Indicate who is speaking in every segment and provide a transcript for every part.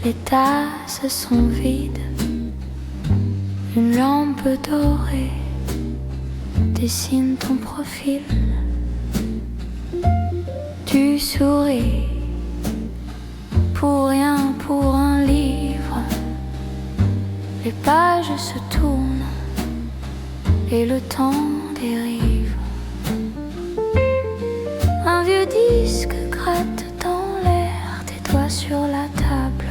Speaker 1: Les tasses sont vides. Une lampe dorée dessine ton profil. Tu souris pour rien, pour un livre. Les pages se tournent et le temps dérive. Un vieux disque gratte dans l'air, tes doigts sur la table.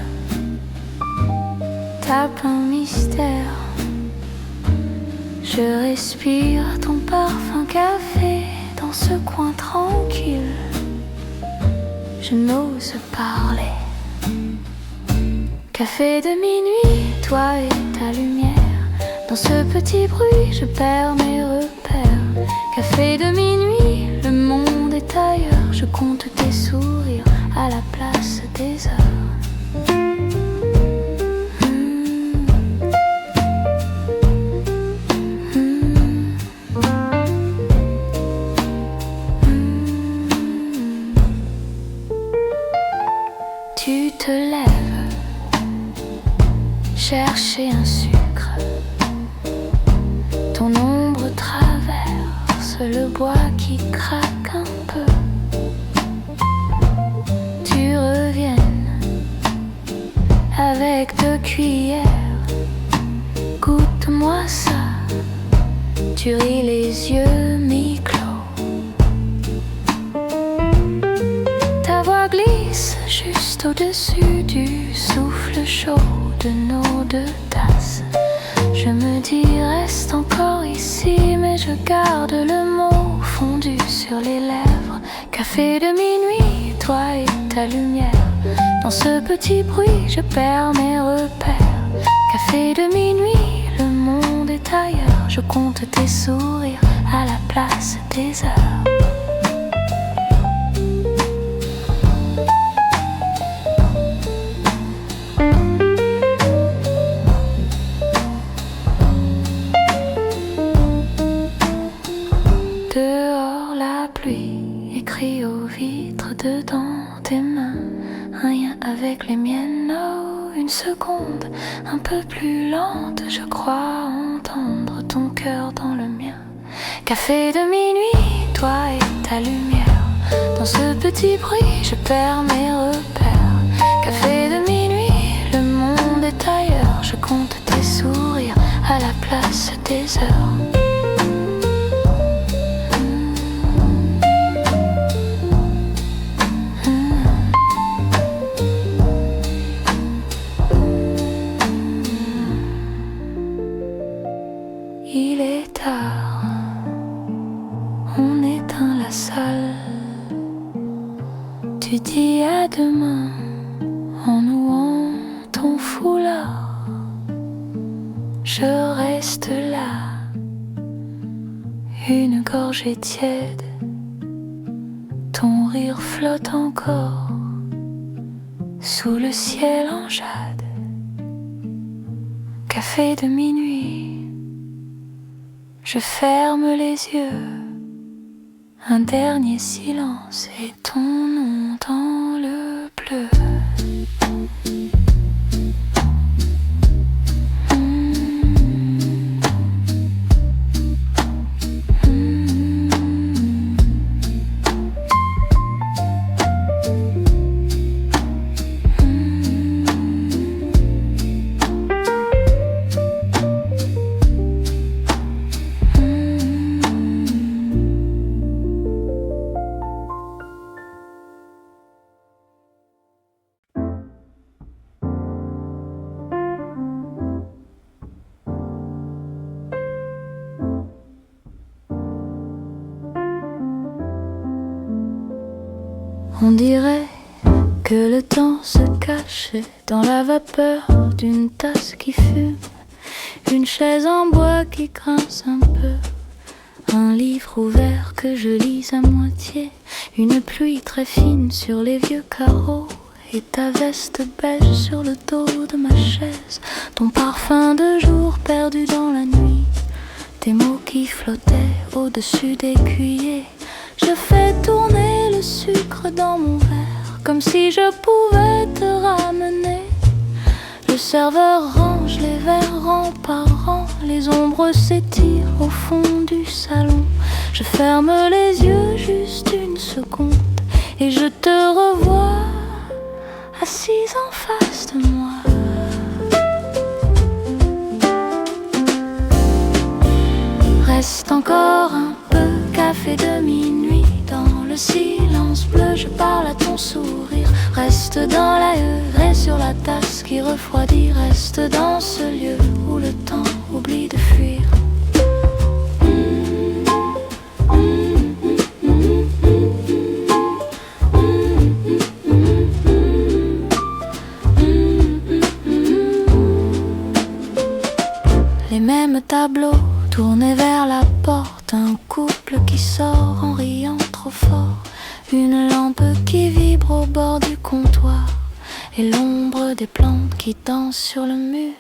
Speaker 1: Tape un mystère. Je respire ton parfum café dans ce coin tranquille. Je n'ose parler. Café de minuit, toi et ta lumière. Dans ce petit bruit, je perds mes repères. Café de minuit, le monde est ailleurs. Je compte tes sourires à la place des heures. Tu te lèves, chercher un sucre. Ton ombre traverse le bois qui craque un peu. Tu reviens avec 2 cuillères. Goûte-moi ça. Tu ris les yeux mi-clos. Ta voix glisse juste au-dessus du souffle chaud de nos 2 tasses. Je me dis reste encore ici, mais je garde le mot fondu sur les lèvres. Café de minuit, toi et ta lumière. Dans ce petit bruit, je perds mes repères. Café de minuit, le monde est ailleurs. Je compte tes sourires à la place des heures. Dehors la pluie écrit aux vitres dedans tes mains. Rien avec les miennes, oh, une seconde un peu plus lente. Je crois entendre ton cœur dans le mien. Café de minuit, toi et ta lumière. Dans ce petit bruit, je perds mes repères. Café de minuit, le monde est ailleurs. Je compte tes sourires à la place des heures. Il est tard, on éteint la salle. Tu dis à demain en nouant ton foulard. Je reste là, une gorgée tiède. Ton rire flotte encore sous le ciel en jade. Café de minuit. Je ferme les yeux, un dernier silence et ton nom dans le bleu. On dirait que le temps se cachait dans la vapeur d'une tasse qui fume, une chaise en bois qui grince un peu, un livre ouvert que je lis à moitié, une pluie très fine sur les vieux carreaux et ta veste beige sur le dos de ma chaise, ton parfum de jour perdu dans la nuit, tes mots qui flottaient au-dessus des cuillers. Je fais tourner le sucre dans mon verre, comme si je pouvais te ramener serveur range les verres rang par rang, les ombres s'étirent au fond du salon. Je ferme les yeux juste une seconde et je te revois assise en face de moi. Reste encore un peu, café de minuit. Dans le silence bleu, je parle à ton sourire. Reste dans la haie sur la tasse qui refroidit. Reste dans ce lieu où le temps oublie de fuir. Les mêmes tableaux tournés vers la porte, un couple qui sort en riant trop fort, une lampe qui vibre au bord du comptoir et l'ombre des plantes qui dansent sur le mur.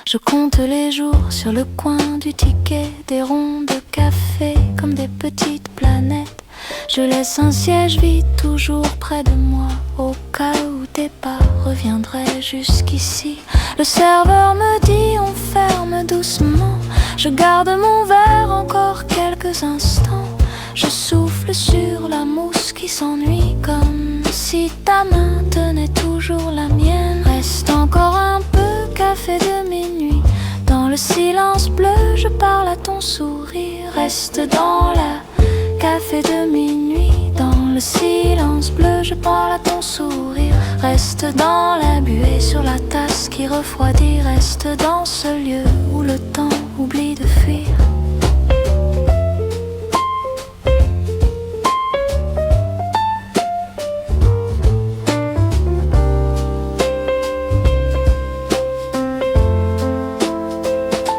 Speaker 1: Je compte les jours sur le coin du ticket, des ronds de café comme des petites planètes. Je laisse un siège vide toujours près de moi, au cas où tes pas reviendraient jusqu'ici. Le serveur me dit on ferme doucement. Je garde mon verre encore quelques instants. Je souffle sur la mousse qui s'ennuie, comme si ta main tenait toujours la mienne. Reste encore un peu, café de minuit. Dans le silence bleu, je parle à ton sourire. Reste dans la café de minuit. Dans le silence bleu, je parle à ton sourire. Reste dans la buée sur la tasse qui refroidit. Reste dans ce lieu où le temps oublie de fuir.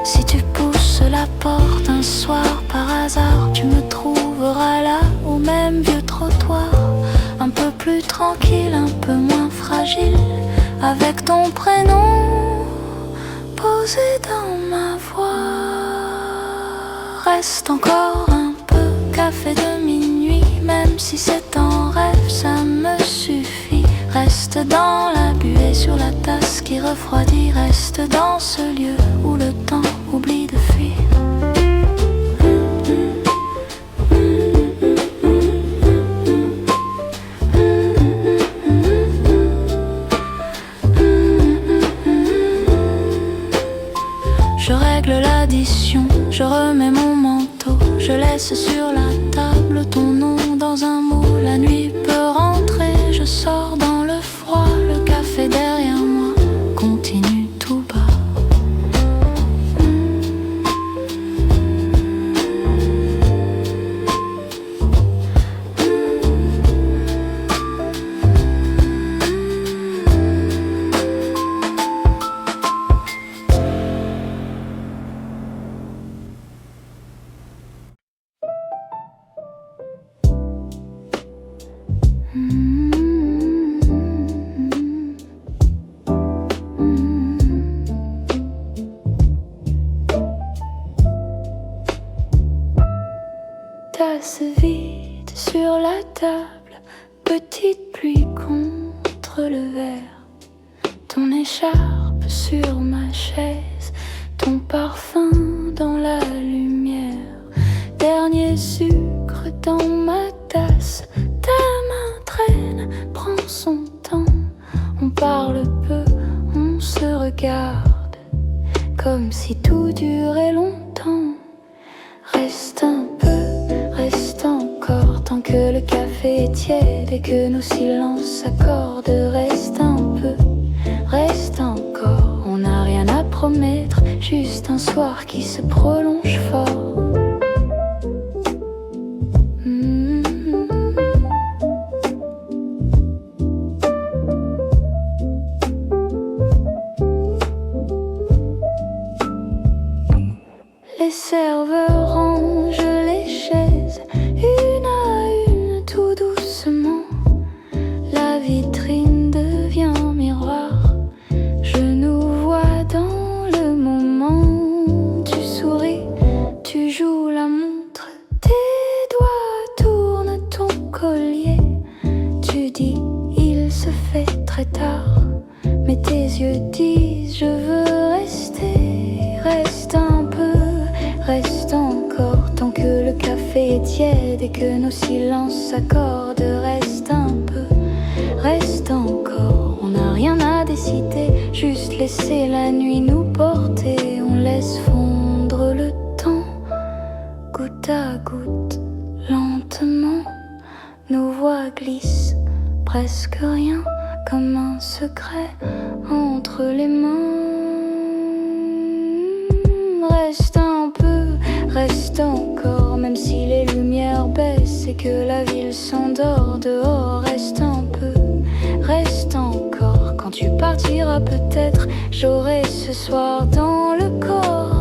Speaker 1: Si tu pousses la porte un soir par hasard, tu me trouveras là au même vieux trottoir, un peu plus tranquille, un peu moins fragile, avec ton prénom posé dans ma voix. Reste encore un peu, café de minuit, même si c'est en rêve, ça me suffit. Reste dans la buée sur la tasse qui refroidit. Reste dans ce lieu où le temps oublie de fuir. Je règle l'addition, je remets mon manteau, je laisse sur la table ton nom dans un moule. La nuit peut rentrer, je sors dans le froid, le café derrière moi continue tout bas. Tasse vide sur la table, petite pluie contre le verre, ton écharpe sur ma chaise, ton parfum dans la lumière, dernier sucre dans ma tasse, ta main traîne, prend son temps, on parle peu, on se regarde, comme si tout durait longtemps. Reste un peu, reste encore, tant que le café est tiède et que nos silences s'accordent. Reste un peu, reste encore, on n'a rien à promettre, juste un soir qui se prolonge fort. Les serveurs rangent les chaises, une à une, tout doucement. La vitrine devient miroir, je nous vois dans le moment. Tu souris, tu joues la montre, tes doigts tournent ton collier. Tu dis, il se fait très tard, mais tes yeux disent je veux rester. Reste un peu, reste encore, tant que le café est tiède et que nos silences s'accordent. Reste un peu, reste encore, on n'a rien à décider, juste laisser la nuit nous porter. On laisse fondre le temps, goutte à goutte, lentement. Nos voix glissent, presque rien, comme un secret entre les mains. Reste un peu, reste encore, même si les lumières baissent et que la ville s'endort dehors. Reste un peu, reste encore, quand tu partiras peut-être, j'aurai ce soir dans le corps.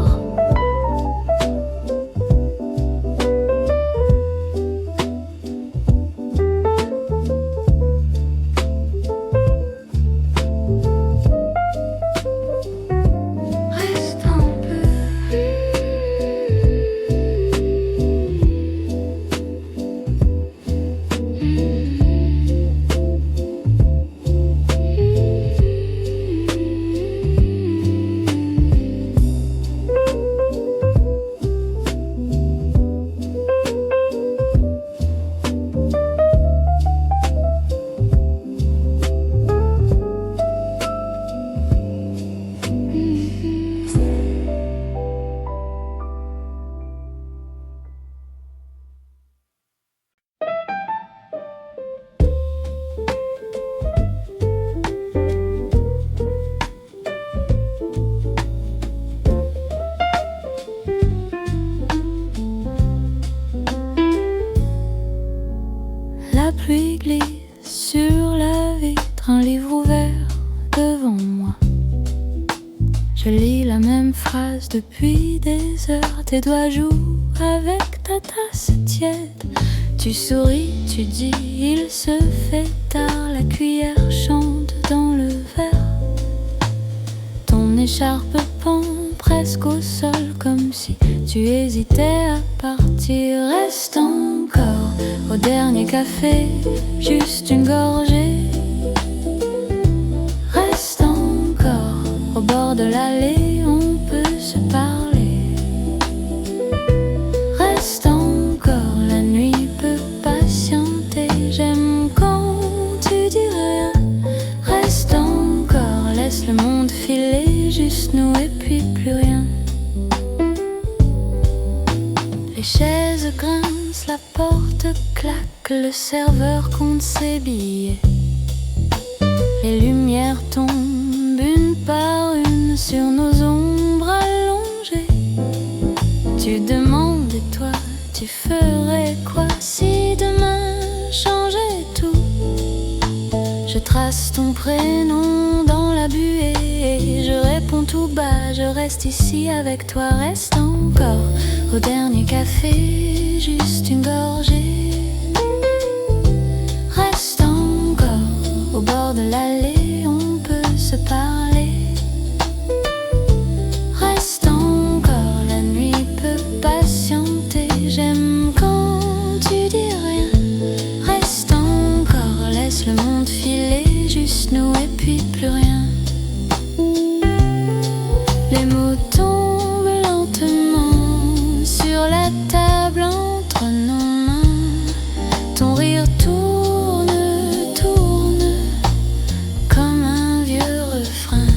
Speaker 1: La pluie glisse sur la vitre, un livre ouvert devant moi. Je lis la même phrase depuis des heures. Tes doigts jouent avec ta tasse tiède. Tu souris, tu dis, il se fait tard. La cuillère chante dans le verre. Ton écharpe pend presque au sol, comme si tu hésitais à partir. Reste encore au dernier café, juste une gorgée. Reste encore au bord de l'allée, on peut se parler. Reste encore, la nuit peut patienter. J'aime quand tu dis rien. Reste encore, laisse le monde filer, juste nous et puis plus rien. Les chaises grincent, la porte claque, le serveur compte ses billets. Les lumières tombent une par une sur nos ombres allongées. Tu demandes et toi, tu ferais quoi si demain changeait tout? Je trace ton prénom dans la buée et je réponds tout bas, je reste ici avec toi. Reste encore au dernier café, juste une gorgée. Reste encore au bord de l'allée, on peut se parler. Reste encore, la nuit peut patienter. J'aime quand tu dis rien. Reste encore, laisse le monde filer, juste nous et puis plus rien. Les mots tombent lentement sur la table entre nos mains. Ton rire tourne, tourne comme un vieux refrain.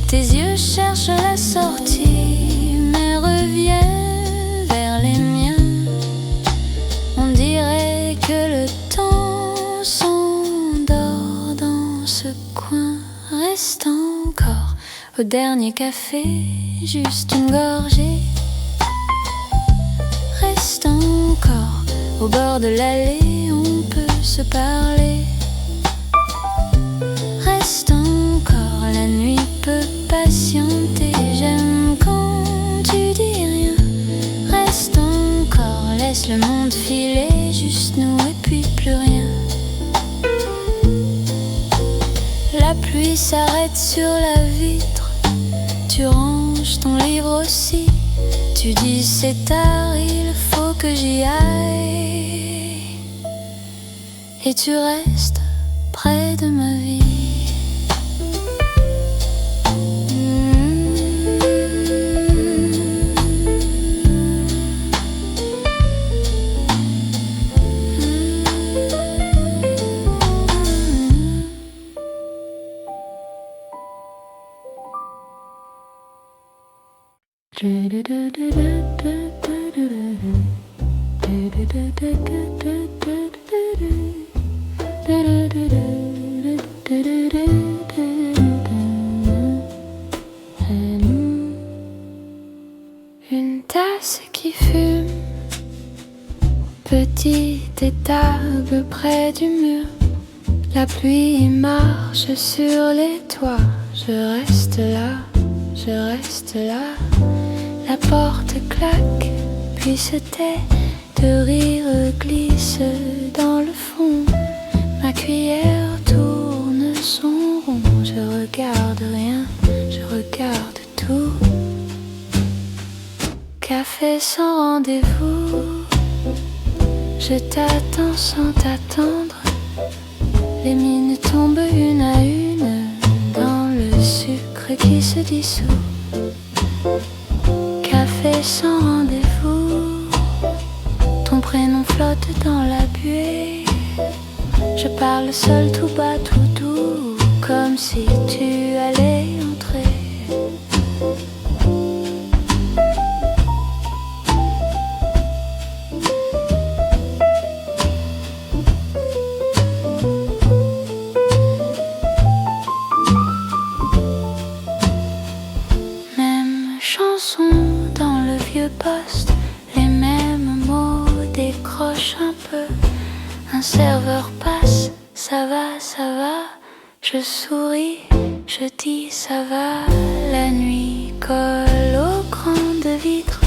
Speaker 1: Tes yeux cherchent la sortie mais reviennent vers les miens. On dirait que le temps s'endort dans ce coin. Reste encore au dernier café, juste une gorgée. Reste encore au bord de l'allée, on peut se parler. Reste encore, la nuit peut patienter. J'aime quand tu dis rien. Reste encore, laisse le monde filer, juste nous et puis plus rien. La pluie s'arrête sur la vitre. Tu ranges ton livre aussi. Tu dis c'est tard, il faut que j'y aille. Et tu restes près de ma vie. Une tasse qui fume, petite étable près du mur. La pluie marche sur les toits. Je reste là, je reste là. La porte claque, puis se tait. De rire glisse dans le fond. Ma cuillère tourne son rond. Je regarde rien, je regarde tout. Café sans rendez-vous. Je t'attends sans t'attendre. Les mines tombent une à une dans le sucre qui se dissout. Café sans rendez-vous. Ton prénom flotte dans la buée. Je parle seul tout bas, tout doux, comme si tu allais entrer. Poste, les mêmes mots décrochent un peu. Un serveur passe, ça va, ça va. Je souris, je dis ça va. La nuit colle aux grandes vitres.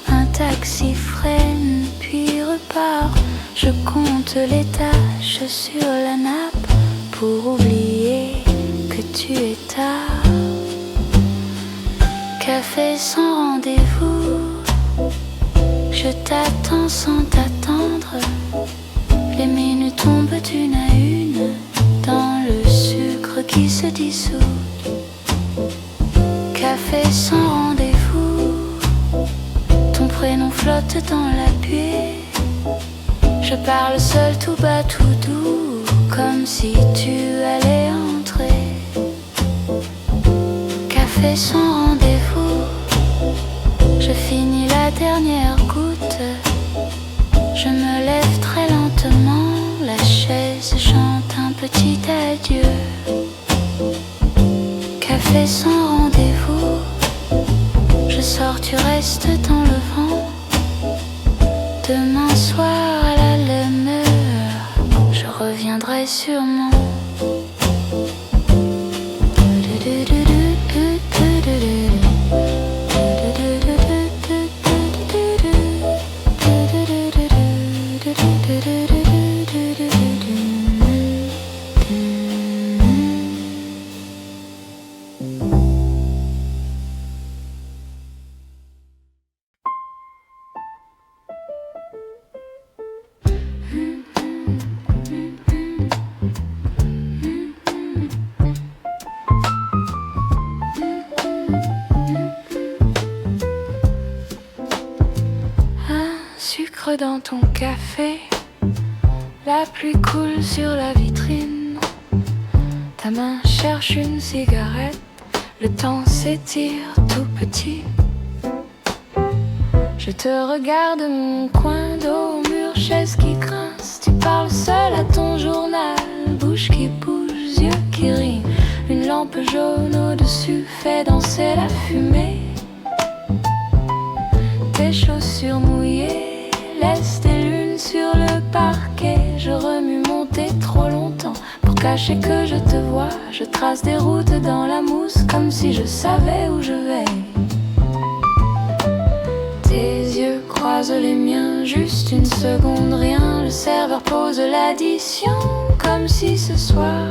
Speaker 1: Un taxi freine puis repart. Je compte les taches sur la nappe pour oublier que tu es tard. Café sans rendez-vous. Je t'attends sans t'attendre. Les minutes tombent une à une dans le sucre qui se dissout. Café sans rendez-vous. Ton prénom flotte dans la buée. Je parle seul tout bas, tout doux, comme si tu allais entrer. Café sans rendez-vous. Je finis la dernière goutte. Je me lève très lentement. La chaise chante un petit adieu. Café sans rendez-vous. Je sors, tu restes dans le vent. Demain soir à la même heure, je reviendrai sûrement. Dans ton café, la pluie coule sur la vitrine. Ta main cherche une cigarette, le temps s'étire tout petit. Je te regarde, mon coin d'eau, mur, chaise qui grince. Tu parles seul à ton journal, bouche qui bouge, yeux qui rient. Une lampe jaune au-dessus fait danser la fumée. Tes chaussures mouillées laisse des lunes sur le parquet. Je remue mon thé trop longtemps pour cacher que je te vois. Je trace des routes dans la mousse comme si je savais où je vais. Tes yeux croisent les miens, juste une seconde, rien. Le serveur pose l'addition comme si ce soir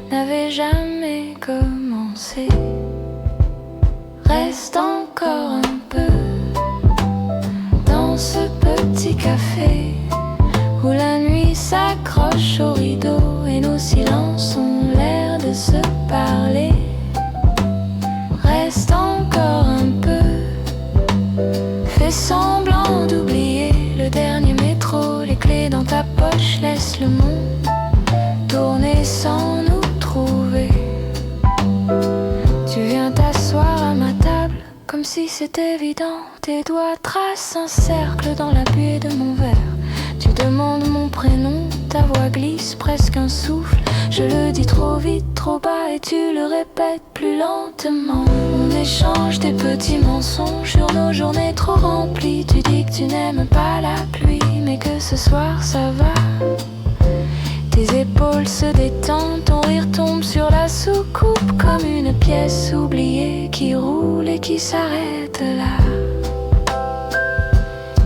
Speaker 1: n'avait jamais commencé. Reste encore un peu dans ce petit café où la nuit s'accroche au rideau et nos silences ont l'air de se parler. Reste encore un peu, fais semblant d'oublier le dernier métro. Les clés dans ta poche, laisse le monde tourner sans nous trouver. Tu viens t'asseoir à ma table comme comme si c'était évident. Tes doigts tracent un cercle dans la buée de mon verre. Tu demandes mon prénom, ta voix glisse presque un souffle. Je le dis trop vite, trop bas et tu le répètes plus lentement. On échange des petits mensonges sur nos journées trop remplies. Tu dis que tu n'aimes pas la pluie, mais que ce soir ça va. Tes épaules se détendent, ton rire tombe sur la soucoupe comme une pièce oubliée qui roule et qui s'arrête là.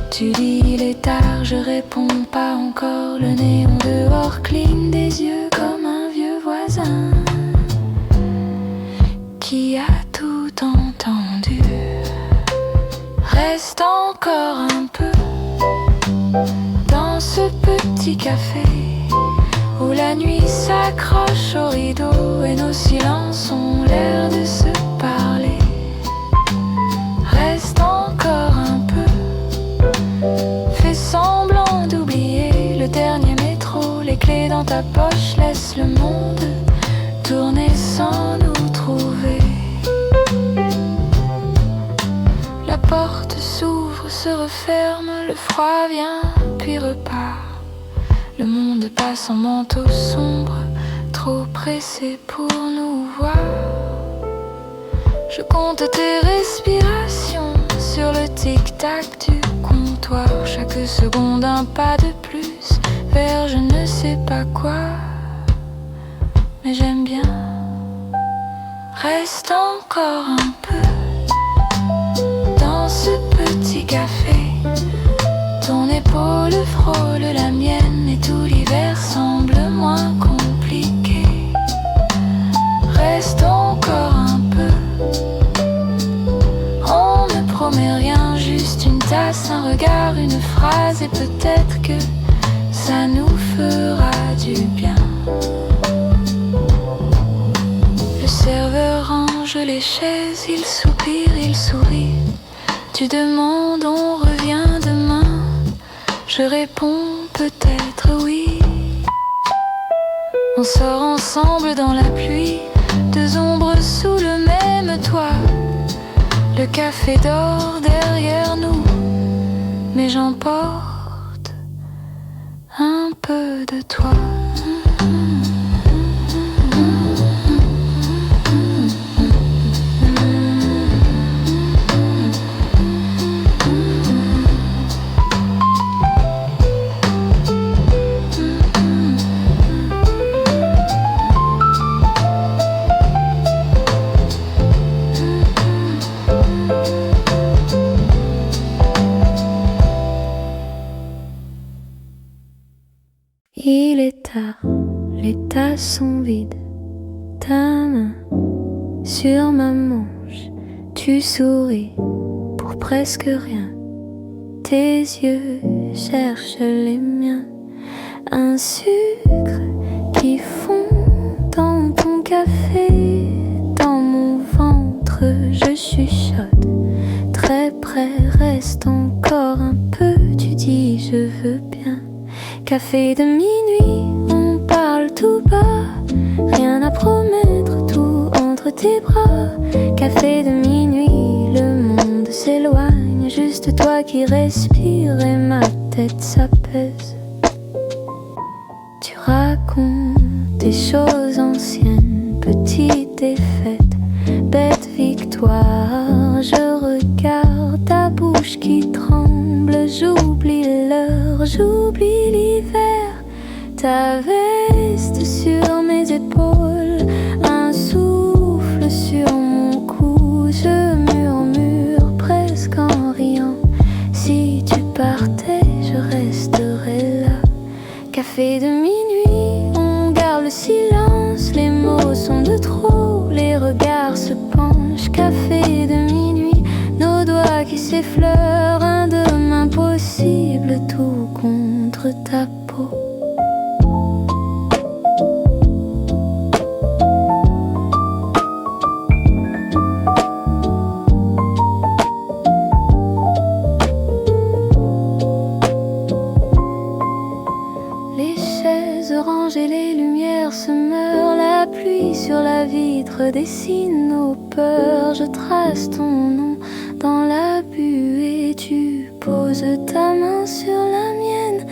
Speaker 1: Tu dis il est tard, je réponds pas encore. Le néon dehors cligne des yeux comme un vieux voisin qui a tout entendu. Reste encore un peu dans ce petit café où la nuit s'accroche au rideau et nos silences ont l'air de se parler. Reste encore un peu, fais semblant d'oublier le dernier métro. Les clés dans ta poche, laisse le monde tourner sans nous trouver. La porte s'ouvre, se referme, le froid vient puis repart. Le monde passe en manteau sombre, trop pressé pour nous voir. Je compte tes respirations sur le tic-tac du comptoir. Chaque seconde un pas de plus vers je ne sais pas quoi. Mais j'aime bien. Reste encore un peu dans ce petit café. Ton épaule frôle la mienne et tout l'hiver semble moins compliqué. Reste encore un peu. On ne promet rien, juste une tasse, un regard, une phrase et peut-être que ça nous fera du bien. Le serveur range les chaises, il soupire, il sourit. Tu demandes, on revient demain. Je réponds peut-être oui. On sort ensemble dans la pluie, deux ombres sous le même toit. Le café dort derrière nous, mais j'emporte un peu de toi. Il est tard, les tasses sont vides. Ta main sur ma manche, tu souris pour presque rien. Tes yeux cherchent les miens. Un sucre qui fond dans ton café, dans mon ventre, je chuchote. Très près, reste encore un peu, tu dis je veux bien. Café de minuit, on parle tout bas, rien à promettre, tout entre tes bras. Café de minuit, le monde s'éloigne, juste toi qui respires et ma tête s'apaise. Tu racontes des choses anciennes, petite défaite, bête victoire. Je regarde ta bouche qui tremble, j'oublie l'heure, j'oublie l'hiver. Ta veste sur mes épaules, un souffle sur mon cou. Je murmure presque en riant, si tu partais, je resterais là. Café de minuit, on garde le silence, les mots sont de trop, les regards se penchent. Café de minuit, nos doigts qui s'effleurent, un demain possible, tout contre ta peau. Et les lumières se meurent, la pluie sur la vitre dessine nos peurs. Je trace ton nom dans la buée, tu poses ta main sur la mienne.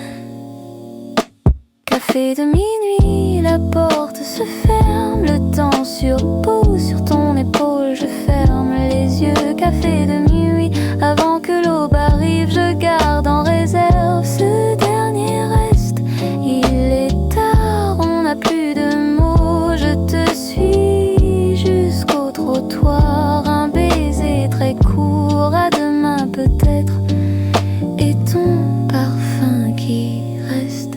Speaker 1: Café de minuit, la porte se ferme, le temps surpose sur ton épaule, je ferme les yeux. Café de minuit, avant que l'aube arrive, je garde en réserve ce dernier reste. Il est tard, on n'a plus de mots, je te suis jusqu'au trottoir. Un baiser très court, à demain peut-être, et ton parfum qui reste.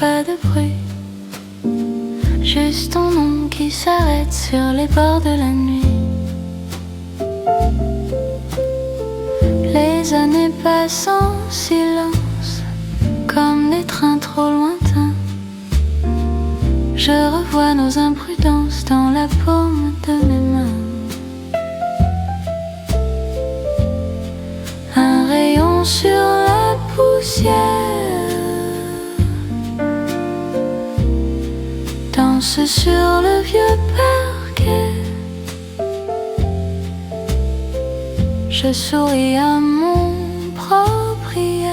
Speaker 1: Pas de bruit, juste ton nom qui s'arrête sur les bords de la nuit. Les années passent en silence, comme des trains trop lointains. Je revois nos imprudences dans la paume de mes mains. Un rayon sur la poussière danse sur le vieux parquet. Je souris à mon propriétaire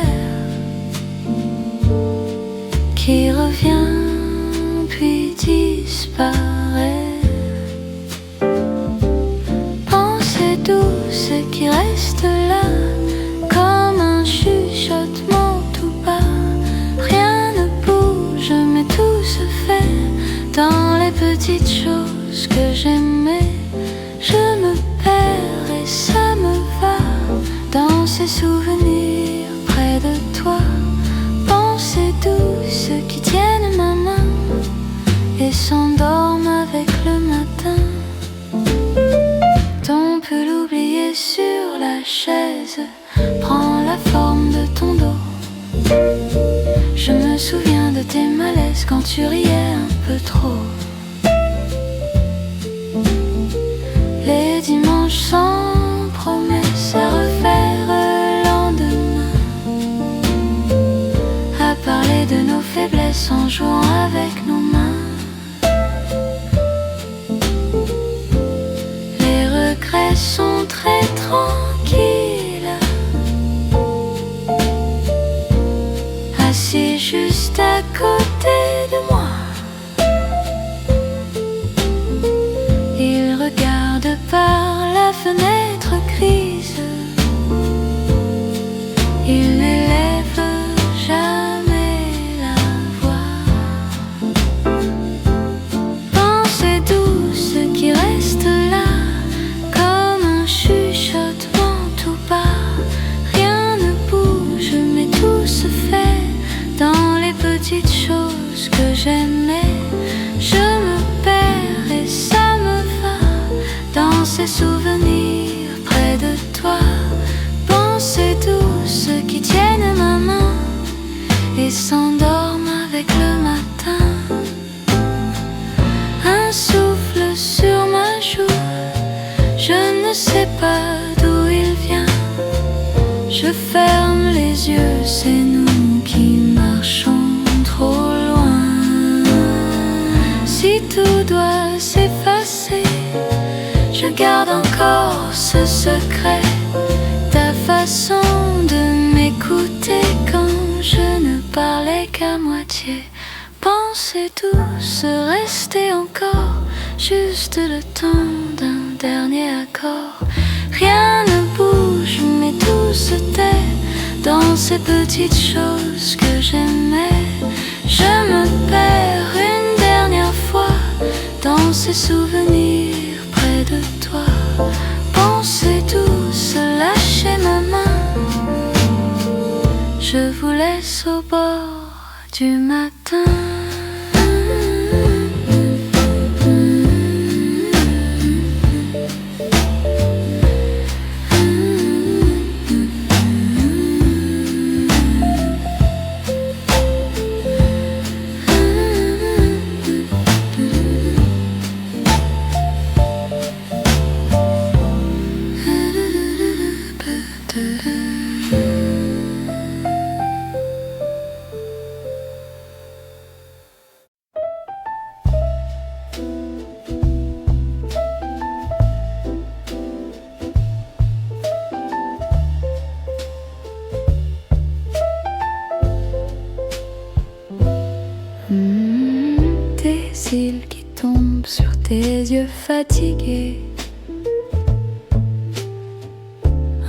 Speaker 1: qui revient puis disparaît. Pensée douce qui reste là, comme un chuchotement tout bas. Rien ne bouge mais tout se fait dans les petites choses que j'aimais. Je me perds et ça me va dans ces souvenirs près de toi. Pensées douces qui tiennent ma main et s'endorment avec le matin. On peut l'oublier sur la chaise, prends la forme de ton dos. Je me souviens de tes malaises quand tu riais un peu trop. Les dimanches sans promesse à refaire le lendemain, à parler de nos faiblesses en jouant avec nos mains. Les regrets sont très tranquilles, assis juste à côté de moi. Il regarde par la fenêtre grise, il n'élève jamais la voix. Pensée douce qui reste là, comme un chuchotement tout bas. Rien ne bouge mais tout se fait dans les petites choses que j'aimais. Je me perds et ça me va dans ces souvenirs près de toi. Pensées douces qui tiennent ma main et s'endorment avec le matin. Un souffle sur ma joue, je ne sais pas d'où il vient. Je ferme les yeux, c'est nous qui marchons trop loin. Si tout doit s'effacer, je garde encore ce secret, ta façon de m'écouter quand je ne parlais qu'à moitié. Pensée douce, rester encore juste le temps d'un dernier accord. Rien ne bouge mais tout se tait dans ces petites choses que j'aimais. Je me perds une dernière fois dans ces souvenirs près de toi. Pensée douce, lâchez ma main, je vous laisse au bord du matin. des yeux fatigués,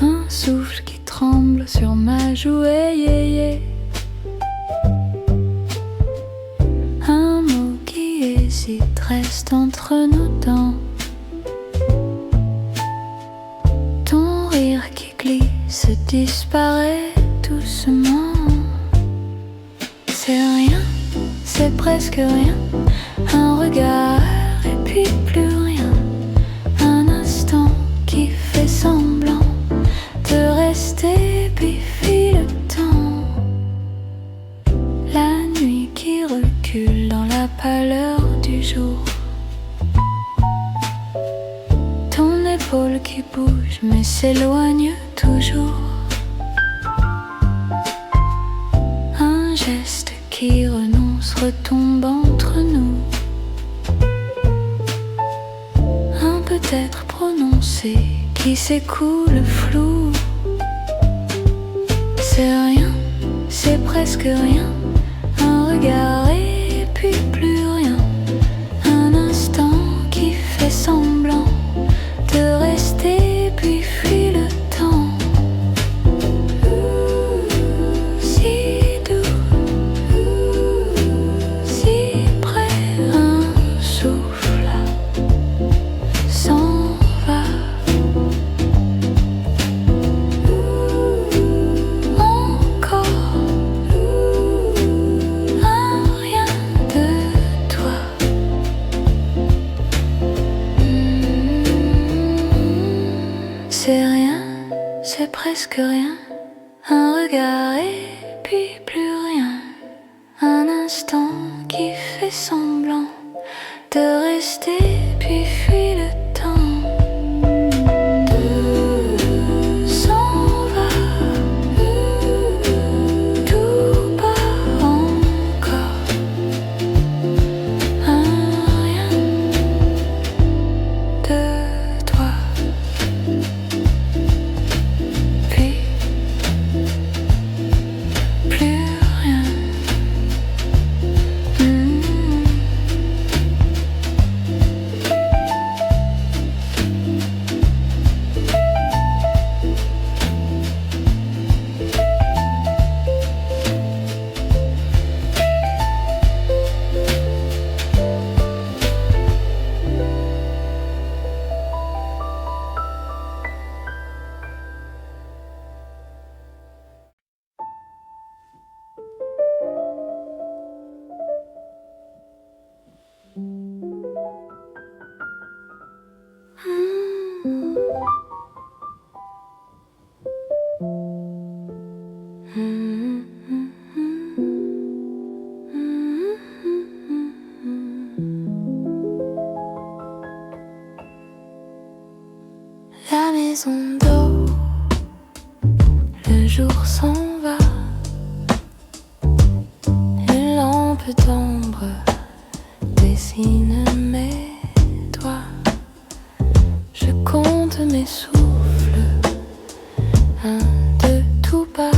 Speaker 1: un souffle qui tremble sur ma joue, un mot qui hésite reste entre nos dents, ton rire qui glisse disparaît doucement. C'est rien, c'est presque rien, un regard et puis plus rien, un instant qui fait semblant de rester puis file le temps, la nuit qui recule dans la pâleur du jour, ton épaule qui bouge mais s'éloigne toujours, un geste qui renonce retombe entre nous, un peut-être prononcé qui s'écoule flou. C'est rien, c'est presque rien, un regard et puis plus rien, un instant qui fait semblant de rester puis fuit le temps. Si doux, si près, un souffle s'en va. Encore un rien de toi. C'est rien, c'est presque rien, un regard et puis plus rien, un instant qui fait semblant de rester puis fuit le temps. Tout s'en va, tout part encore, un rien de toi. Puis plus rien. La maison d'eau, le jour s'en va, une lampe d'ombre dessine mes doigts, je compte mes souffles, un, deux, tout bas,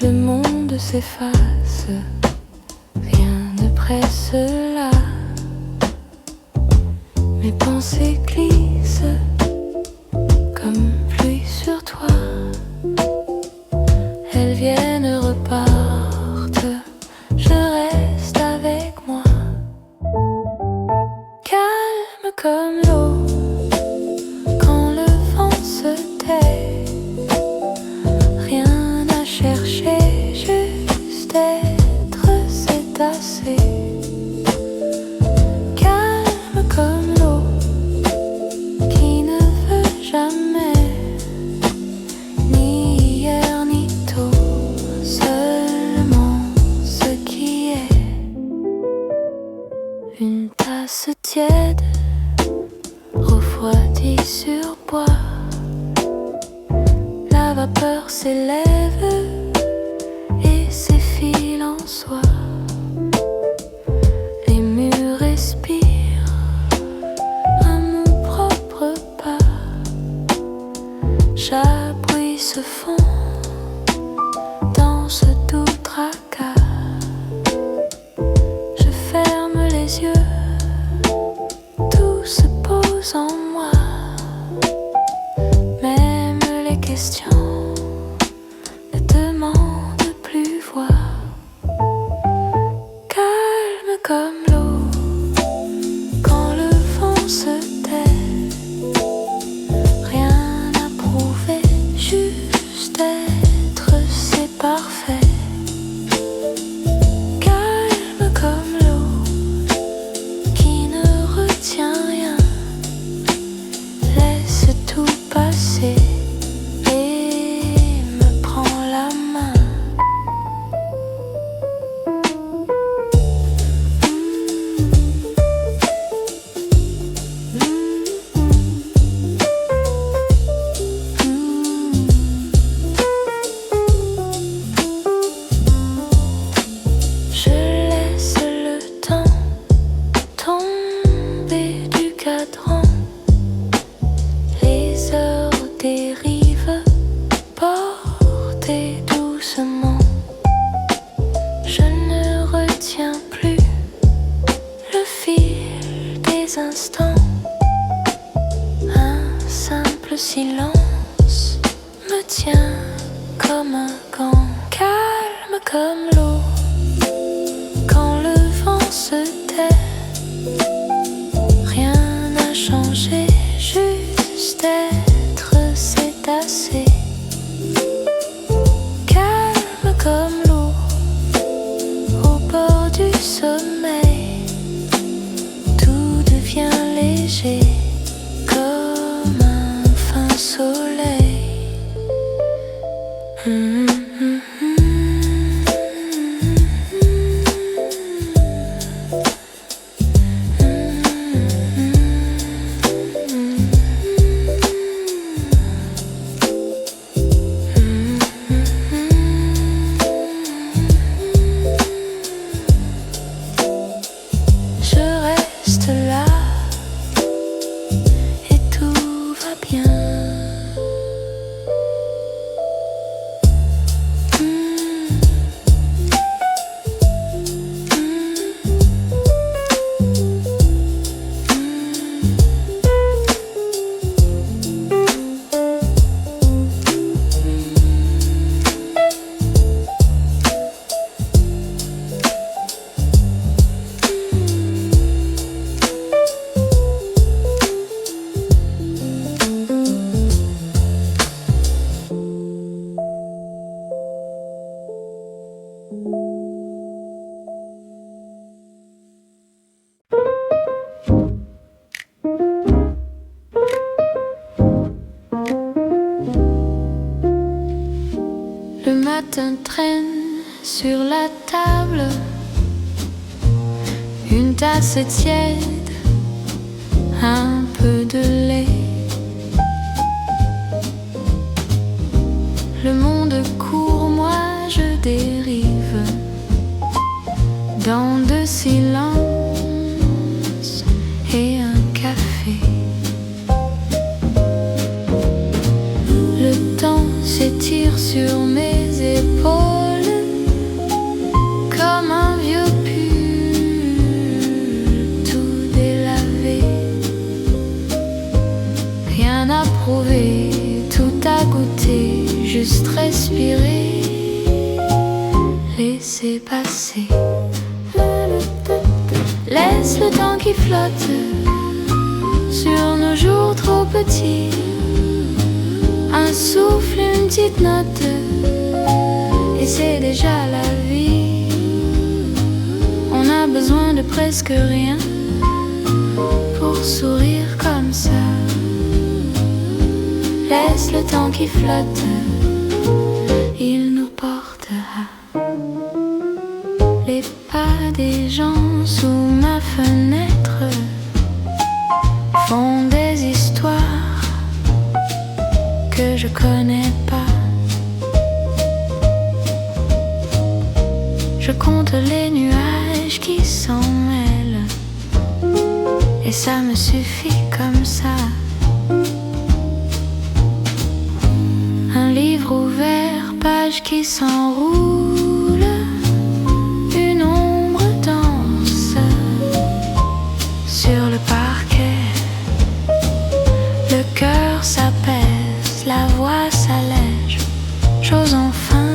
Speaker 1: le monde s'efface, rien ne presse là, mes pensées glissent comme pluie sur toi, elles viennent, repartent, je reste avec moi, calme comme l'eau quand le vent se tait, rien à chercher, juste être, c'est assez. Calme comme l'eau qui ne veut jamais, ni hier ni tôt, seulement ce qui est. Une tasse tiède refroidie sur bois, la vapeur s'élève et s'effile en soi, les murs respirent à mon propre pas, chaque bruit se fond dans ce doux tracas, je ferme les yeux parfait. Calme comme l'eau qui ne retient rien. Laisse tout passer et me prends la main. Je laisse le temps tomber du cadran. Les heures dérivent, portées doucement. Je ne retiens plus le fil des instants. Un simple silence me tient comme un gant. Calme comme l'eau quand le vent se tait. Rien n'a changé, juste être, c'est assez. Calme comme l'eau au bord du sommeil. Tout devient léger comme un fin soleil. Je reste là et tout va bien. Le matin traîne sur la table une tasse tiède, un peu de lait. Le monde court, moi je dérive dans de silence et un café. Le temps s'étire sur mes épaules comme un vieux pull tout délavé. Rien à prouver, tout à goûter, juste respirer, laisser passer. Laisse le temps qui flotte sur nos jours trop petits. Un souffle, une petite note, et c'est déjà la vie. On a besoin de presque rien pour sourire comme ça. Laisse le temps qui flotte, il nous portera. Les pas des gens sous ma fenêtre font des histoires que je connais pas. Je compte les nuages qui s'en mêlent et ça me suffit comme ça. Un livre ouvert, page qui s'enroule, une ombre danse sur le parquet. Le cœur s'apaise, la voix s'allège, j'ose enfin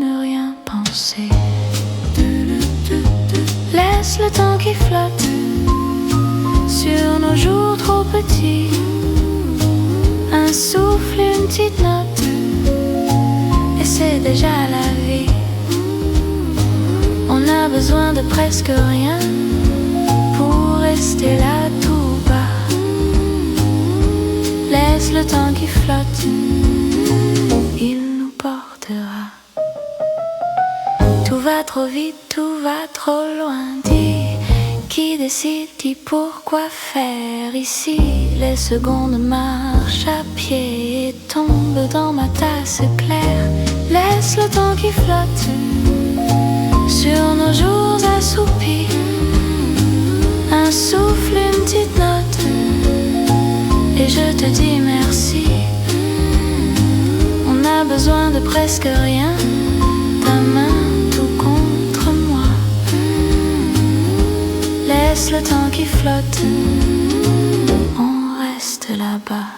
Speaker 1: ne rien penser. Laisse le temps qui flotte sur nos jours trop petits. Un souffle, une petite note, c'est déjà la vie. On a besoin de presque rien pour rester là tout bas. Laisse le temps qui flotte, il nous portera. Tout va trop vite, tout va trop loin. Dis, qui décide, dis pourquoi faire ici. Les secondes marchent à pied et tombent dans ma tasse claire. Laisse le temps qui flotte sur nos jours assoupis. Un souffle, une petite note, et je te dis merci. On a besoin de presque rien. Ta main tout contre moi. Laisse le temps qui flotte, on reste là-bas.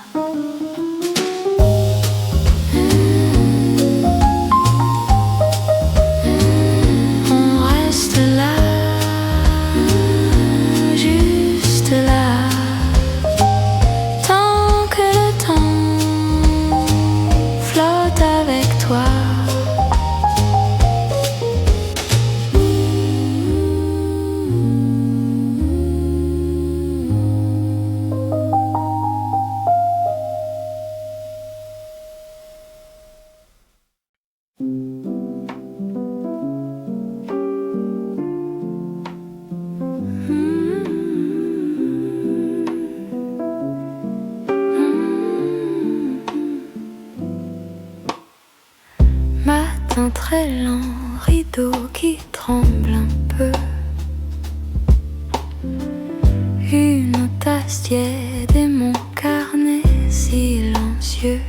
Speaker 1: Matin très lent, rideau qui tremble un peu. Une tasse tiède et mon carnet silencieux.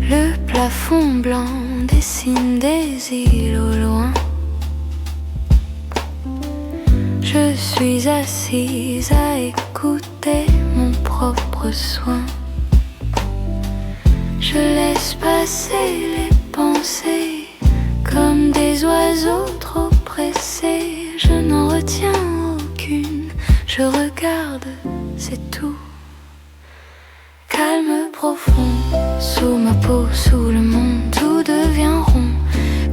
Speaker 1: Le plafond blanc dessine des îles au loin. Je suis assise à écouter mon propre soin. Je laisse passer les pensées comme des oiseaux trop pressés. Je n'en retiens aucune, je regarde, c'est tout. Calme profond, sous ma peau, sous le monde, tout devient rond.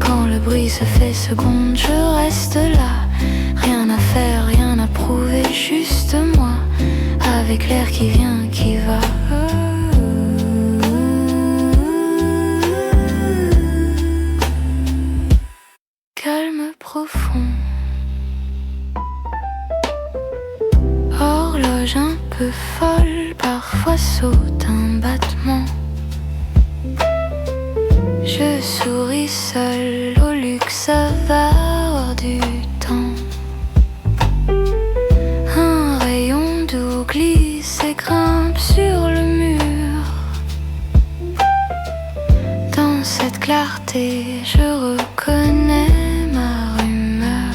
Speaker 1: Quand le bruit se fait seconde, je reste là. Rien à faire, rien à prouver, juste moi, avec l'air qui vient, qui va. Calme profond. Horloge un peu folle, parfois saute un battement. Je souris seule au luxe avare du temps. Un rayon doux glisse et grimpe sur le mur. Dans cette clarté, je reconnais ma rumeur.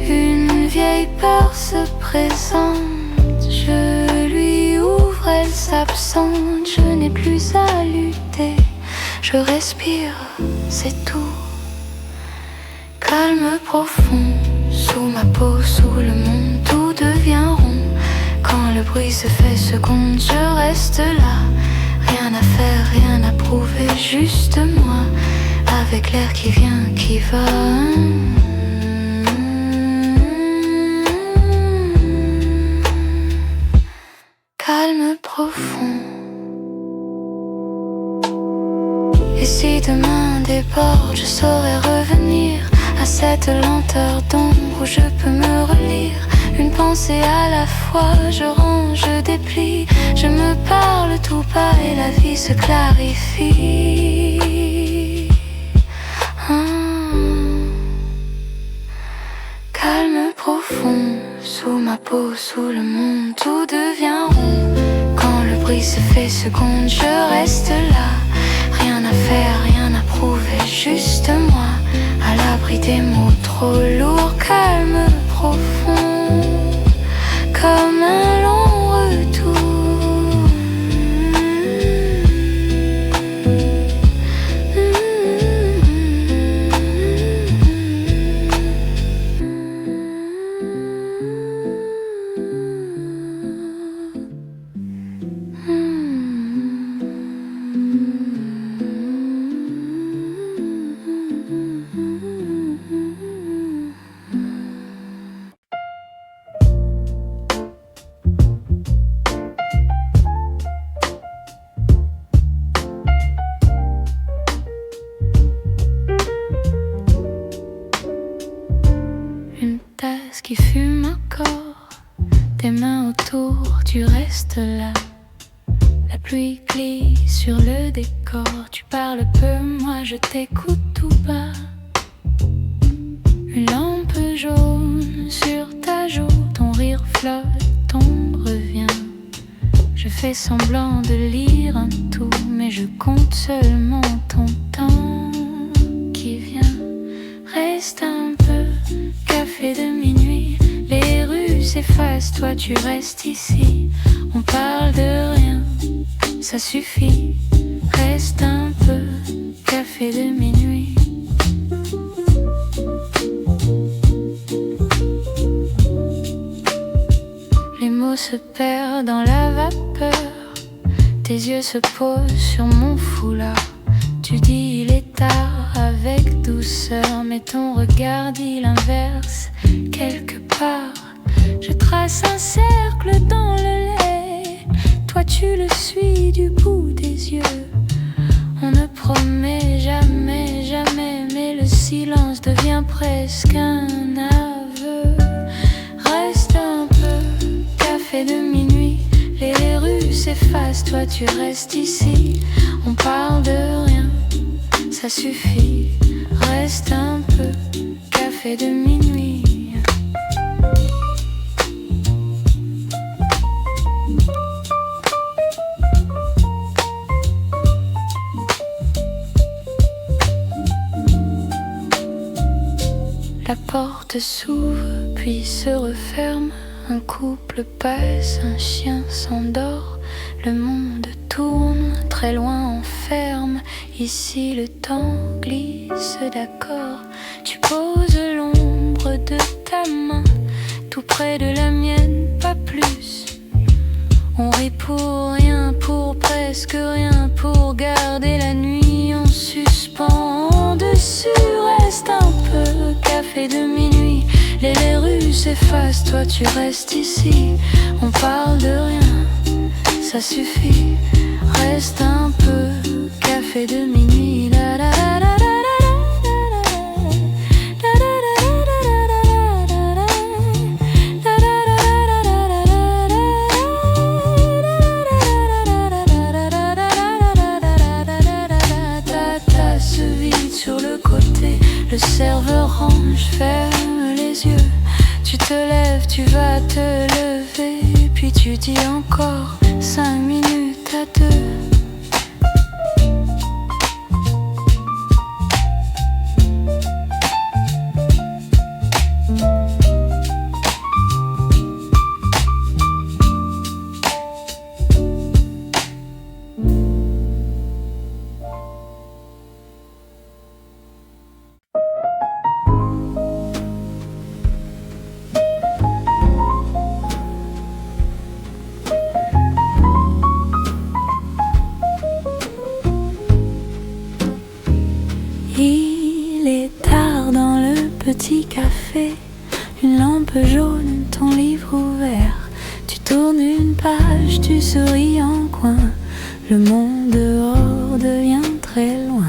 Speaker 1: Une vieille peur se présente, je lui ouvre, elle s'absente. Je n'ai plus à lutter, je respire, c'est tout. Calme profond, sous ma peau, sous le monde, tout devient rond. Quand le bruit se fait seconde, je reste là. Rien à faire, rien à prouver, juste moi, avec l'air qui vient, qui va. Calme profond. Et si demain déborde, je saurais revenir à cette lenteur d'ombre où je peux me relire. Une pensée à la fois, je range, je déplie. Je me parle tout bas et la vie se clarifie. Calme profond, sous ma peau, sous le monde, tout devient rond. Quand le bruit se fait seconde, je reste là. Rien à faire, rien à prouver, juste moi, à l'abri des mots trop lourds. Calme profond, comme un long retour. cela. La pluie glisse sur le décor. Tu parles peu, moi je t'écoute tout bas. Une lampe jaune sur ta joue, ton rire flotte, ton revient. Je fais semblant de lire un tout, mais je compte seulement ton temps qui vient. Reste un peu, café de minuit. Les rues s'effacent, toi tu restes ici. On parle de rien, ça suffit. Reste un peu, café de minuit. Les mots se perdent dans la vapeur. Tes yeux se posent sur mon foulard. Tu dis il est tard avec douceur, mais ton regard dit l'inverse. Quelque part, je trace un cercle dans le lait. Toi tu le suis du bout des yeux. On ne promet jamais, jamais, mais le silence devient presque un aveu. Reste un peu, café de minuit. Les rues s'effacent, toi tu restes ici. On parle de rien, ça suffit. Reste un peu, café de minuit. La porte s'ouvre puis se referme. Un couple passe, un chien s'endort. Le monde tourne, très loin enferme. Ici le temps glisse d'accord. Tu poses l'ombre de ta main tout près de la mienne, pas plus. On rit pour rien, pour presque rien, pour garder la nuit en suspens. En dessus reste un peu, café de minuit. Les rues s'effacent, toi tu restes ici. On parle de rien, ça suffit. Reste un peu, café de minuit. La la la la la. Le serveur range, ferme les yeux. Tu te lèves, tu vas te lever. Puis tu dis encore 5 minutes à 2. Il est tard dans le petit café. Une lampe jaune, ton livre ouvert. Tu tournes une page, tu souris en coin. Le monde dehors devient très loin.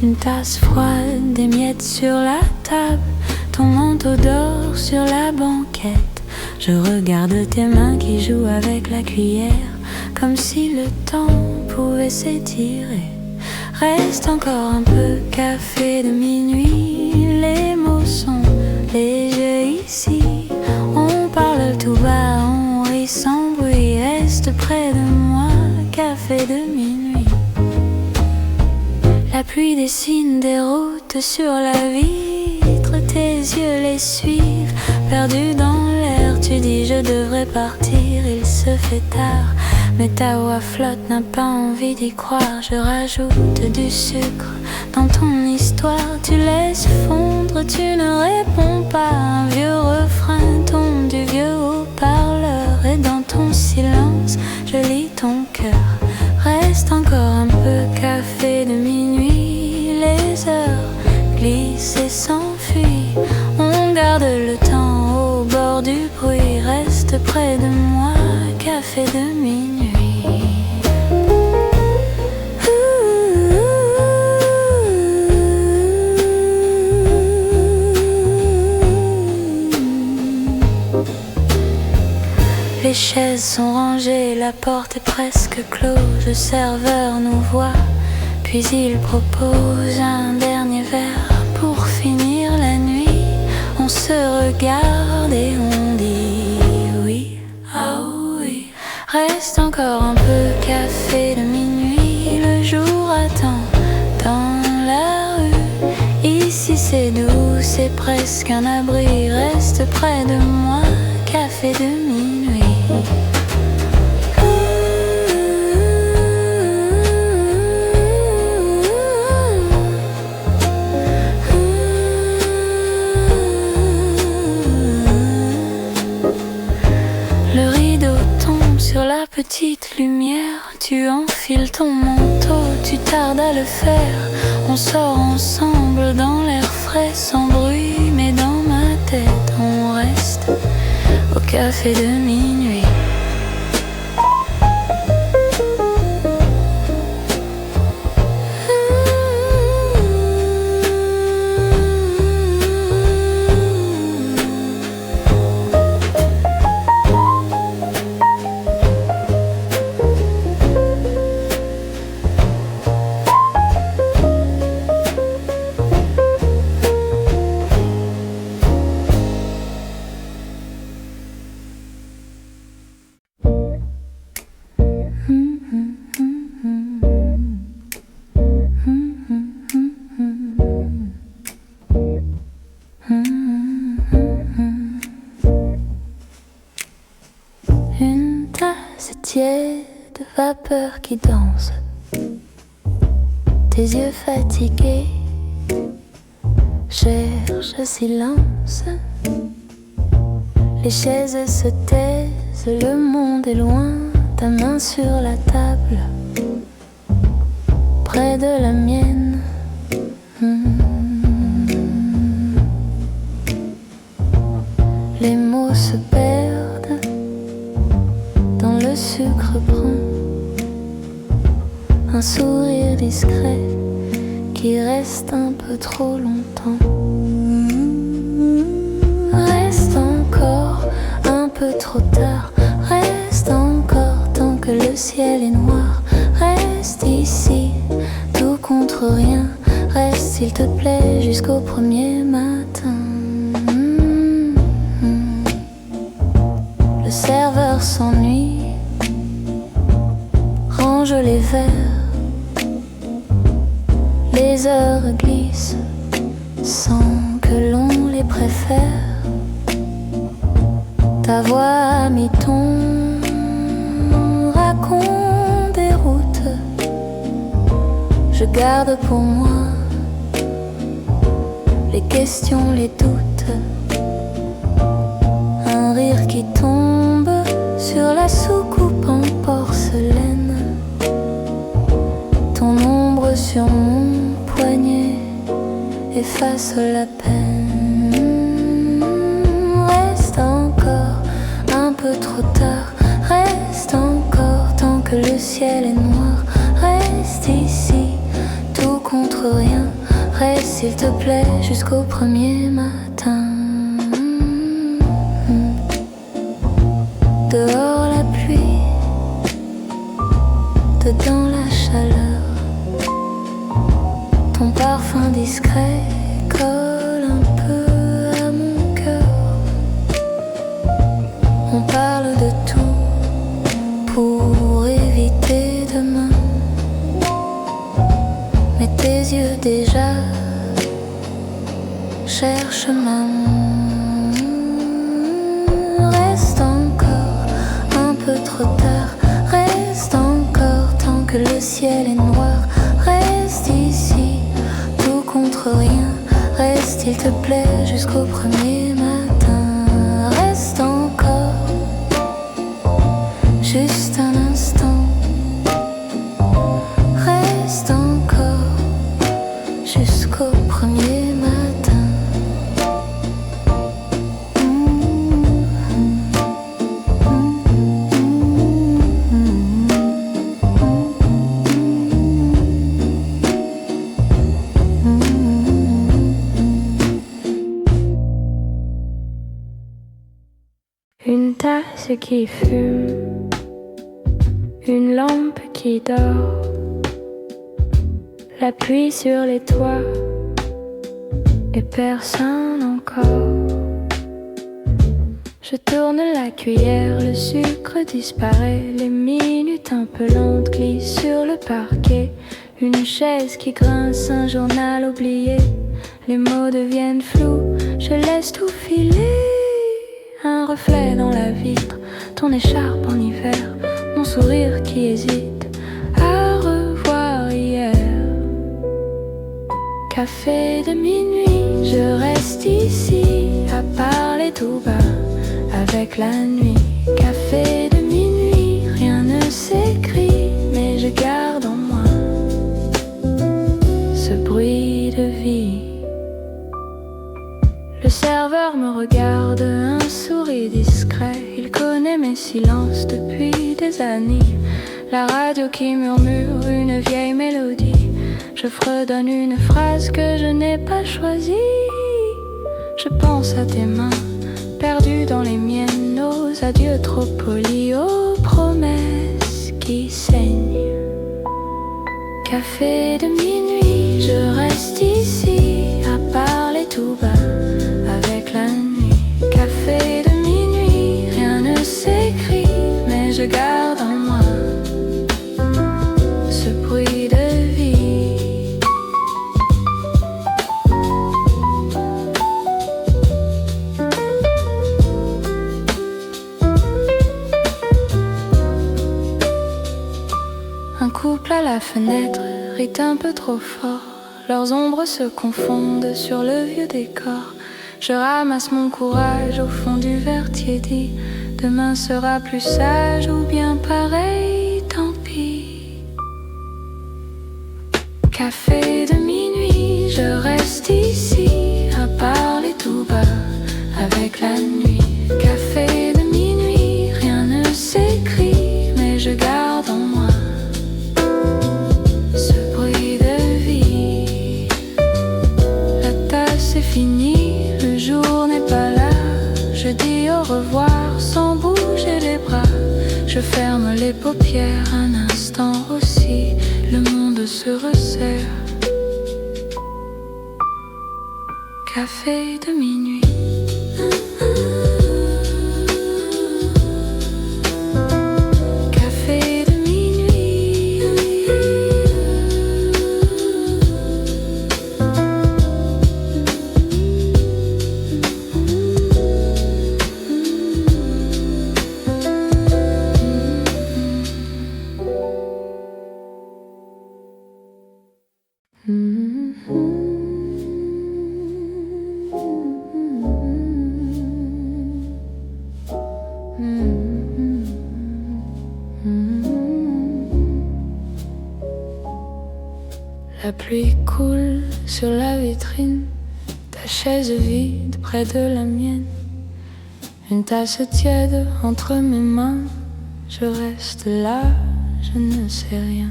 Speaker 1: Une tasse froide, des miettes sur la table. Ton manteau dort sur la banquette. Je regarde tes mains qui jouent avec la cuillère, comme si le temps pouvait s'étirer. Reste encore un peu, café de minuit. Les mots sont légers ici. On parle tout bas, on rit sans bruit. Reste près de moi, café de minuit. La pluie dessine des routes sur la vitre. Tes yeux les suivent, perdus dans l'air. Tu dis je devrais partir, il se fait tard. Mais ta voix flotte, n'a pas envie d'y croire. Je rajoute du sucre dans ton histoire. Tu laisses fondre, tu ne réponds pas. Un vieux refrain tombe du vieux haut-parleur. Et dans ton silence, je lis ton cœur. Reste encore un peu, café de minuit. Les heures glissent et s'enfuient. On garde le temps au bord du bruit. Reste près de moi, café de minuit. Les chaises sont rangées porte est presque close, le serveur nous voit, puis il propose un dernier verre pour finir la nuit. On se regarde et on dit oui, ah oui. Reste encore un peu, café de minuit, le jour attend dans la rue. Ici c'est doux, c'est presque un abri, reste près de moi, café de minuit. Le rideau tombe sur la petite lumière, tu enfiles ton manteau, tu tardes à le faire. On sort ensemble dans l'air frais, sans bruit, mais dans ma tête on reste au café de minuit. Une tasse tiède de vapeur qui danse, tes yeux fatigués cherchent silence. Les chaises se taisent, le monde est loin, ta main sur la table, près de la mienne. Les mots se perdent dans le sucre brun, un sourire discret qui reste un peu trop longtemps. Reste encore un peu trop tard, reste encore tant que le ciel est noir. Reste ici, tout contre rien, reste s'il te plaît jusqu'au premier matin. Le serveur s'ennuie, range les verres, les heures glissent sans que l'on les préfère. Ta voix à mi-ton raconte des routes, je garde pour moi les questions, les doutes. Un rire qui tombe sur la soucoupe en porcelaine, ton ombre sur mon poignet efface la peine. Reste encore un peu trop tard, reste encore tant que le ciel est noir. Reste ici, tout contre rien, reste s'il te plaît jusqu'au premier matin. Dehors la pluie, dedans la chaleur, ton parfum discret colle un peu à mon cœur. On parle de tout pour éviter demain, mais tes yeux déjà cherchent ma main. Reste encore un peu trop tard, reste encore tant que le ciel est noir. Reste ici, tout contre rien, reste s'il te plaît jusqu'au premier matin. Reste encore, juste un instant. Reste encore, jusqu'au premier matin. Une tasse qui fume, une lampe qui dort, la pluie sur les toits et personne encore. Je tourne la cuillère, le sucre disparaît, les minutes un peu lentes glissent sur le parquet. Une chaise qui grince, un journal oublié, les mots deviennent flous, je laisse tout filer. Un reflet dans la vitre, ton écharpe en hiver, mon sourire qui hésite à revoir hier. Café de minuit, je reste ici à parler tout bas avec la nuit. Café de minuit, rien ne s'écrit, mais je garde en moi ce bruit de vie. Le serveur me regarde, un sourire discret, il connaît mes silences depuis des années. La radio qui murmure une vieille mélodie, je fredonne une phrase que je n'ai pas choisie. Je pense à tes mains, perdues dans les miennes, aux adieux trop polis, aux promesses qui saignent. Café de minuit, je reste ici à parler tout bas avec la nuit. Café de minuit, rien ne s'écrit, mais je garde en moi ce bruit de vie. Un couple à la fenêtre rit un peu trop fort, leurs ombres se confondent sur le vieux décor. Je ramasse mon courage au fond du verre tiédi, demain sera plus sage ou bien pareil, tant pis. Café de minuit, je reste ici à parler tout bas avec la nuit. Café de minuit, rien ne s'écrit, mais je garde en moi ce bruit de vie. La tasse est finie, le jour n'est pas là, je dis au revoir sans bouger les bras. Je ferme les paupières un instant aussi, le monde se resserre. Café de minuit. Café de minuit. La pluie coule sur la vitrine, ta chaise vide près de la mienne, une tasse tiède entre mes mains, je reste là, je ne sais rien.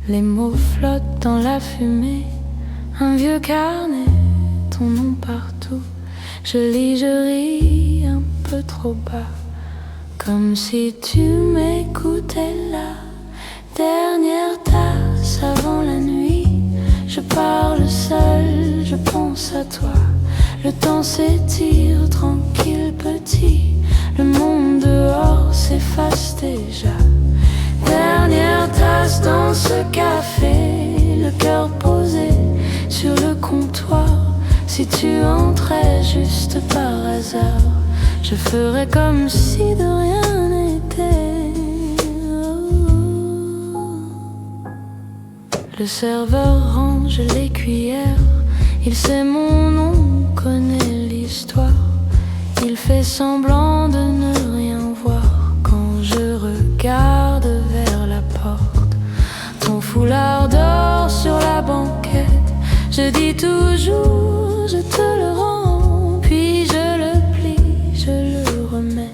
Speaker 1: Les mots flottent dans la fumée, un vieux carnet, ton nom partout. Je lis, je ris un peu trop bas, comme si tu m'écoutais là. Dernière tasse avant la nuit, je parle seul, je pense à toi. Le temps s'étire, tranquille petit, le monde dehors s'efface déjà. Dernière tasse dans ce café, le cœur posé sur le comptoir. Si tu entrais juste par hasard, je ferais comme si de rien n'était. Le serveur range les cuillères, il sait mon nom, connaît l'histoire. Il fait semblant de ne rien voir quand je regarde vers la porte. Ton foulard dort sur la banquette, je dis toujours je te le rends, puis je le plie, je le remets,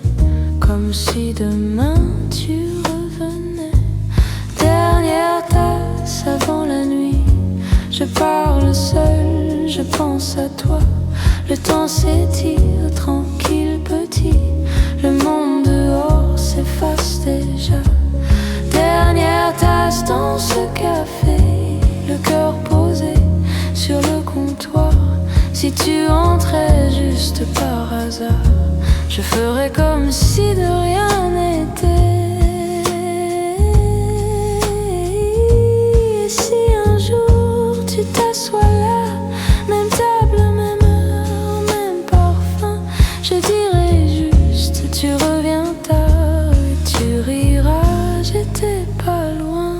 Speaker 1: comme si demain tu revenais. Dernière tasse avant la nuit, je parle seul, je pense à toi. Le temps s'étire, tranquille petit, le monde dehors s'efface déjà. tasse dans ce café, le cœur posé sur le comptoir. Si tu entrais juste par hasard, je ferais comme si de rien n'était. Et si un jour tu t'assois là, même table, même heure, même parfum, je dirais juste tu reviens tard et tu riras, j'étais pas loin.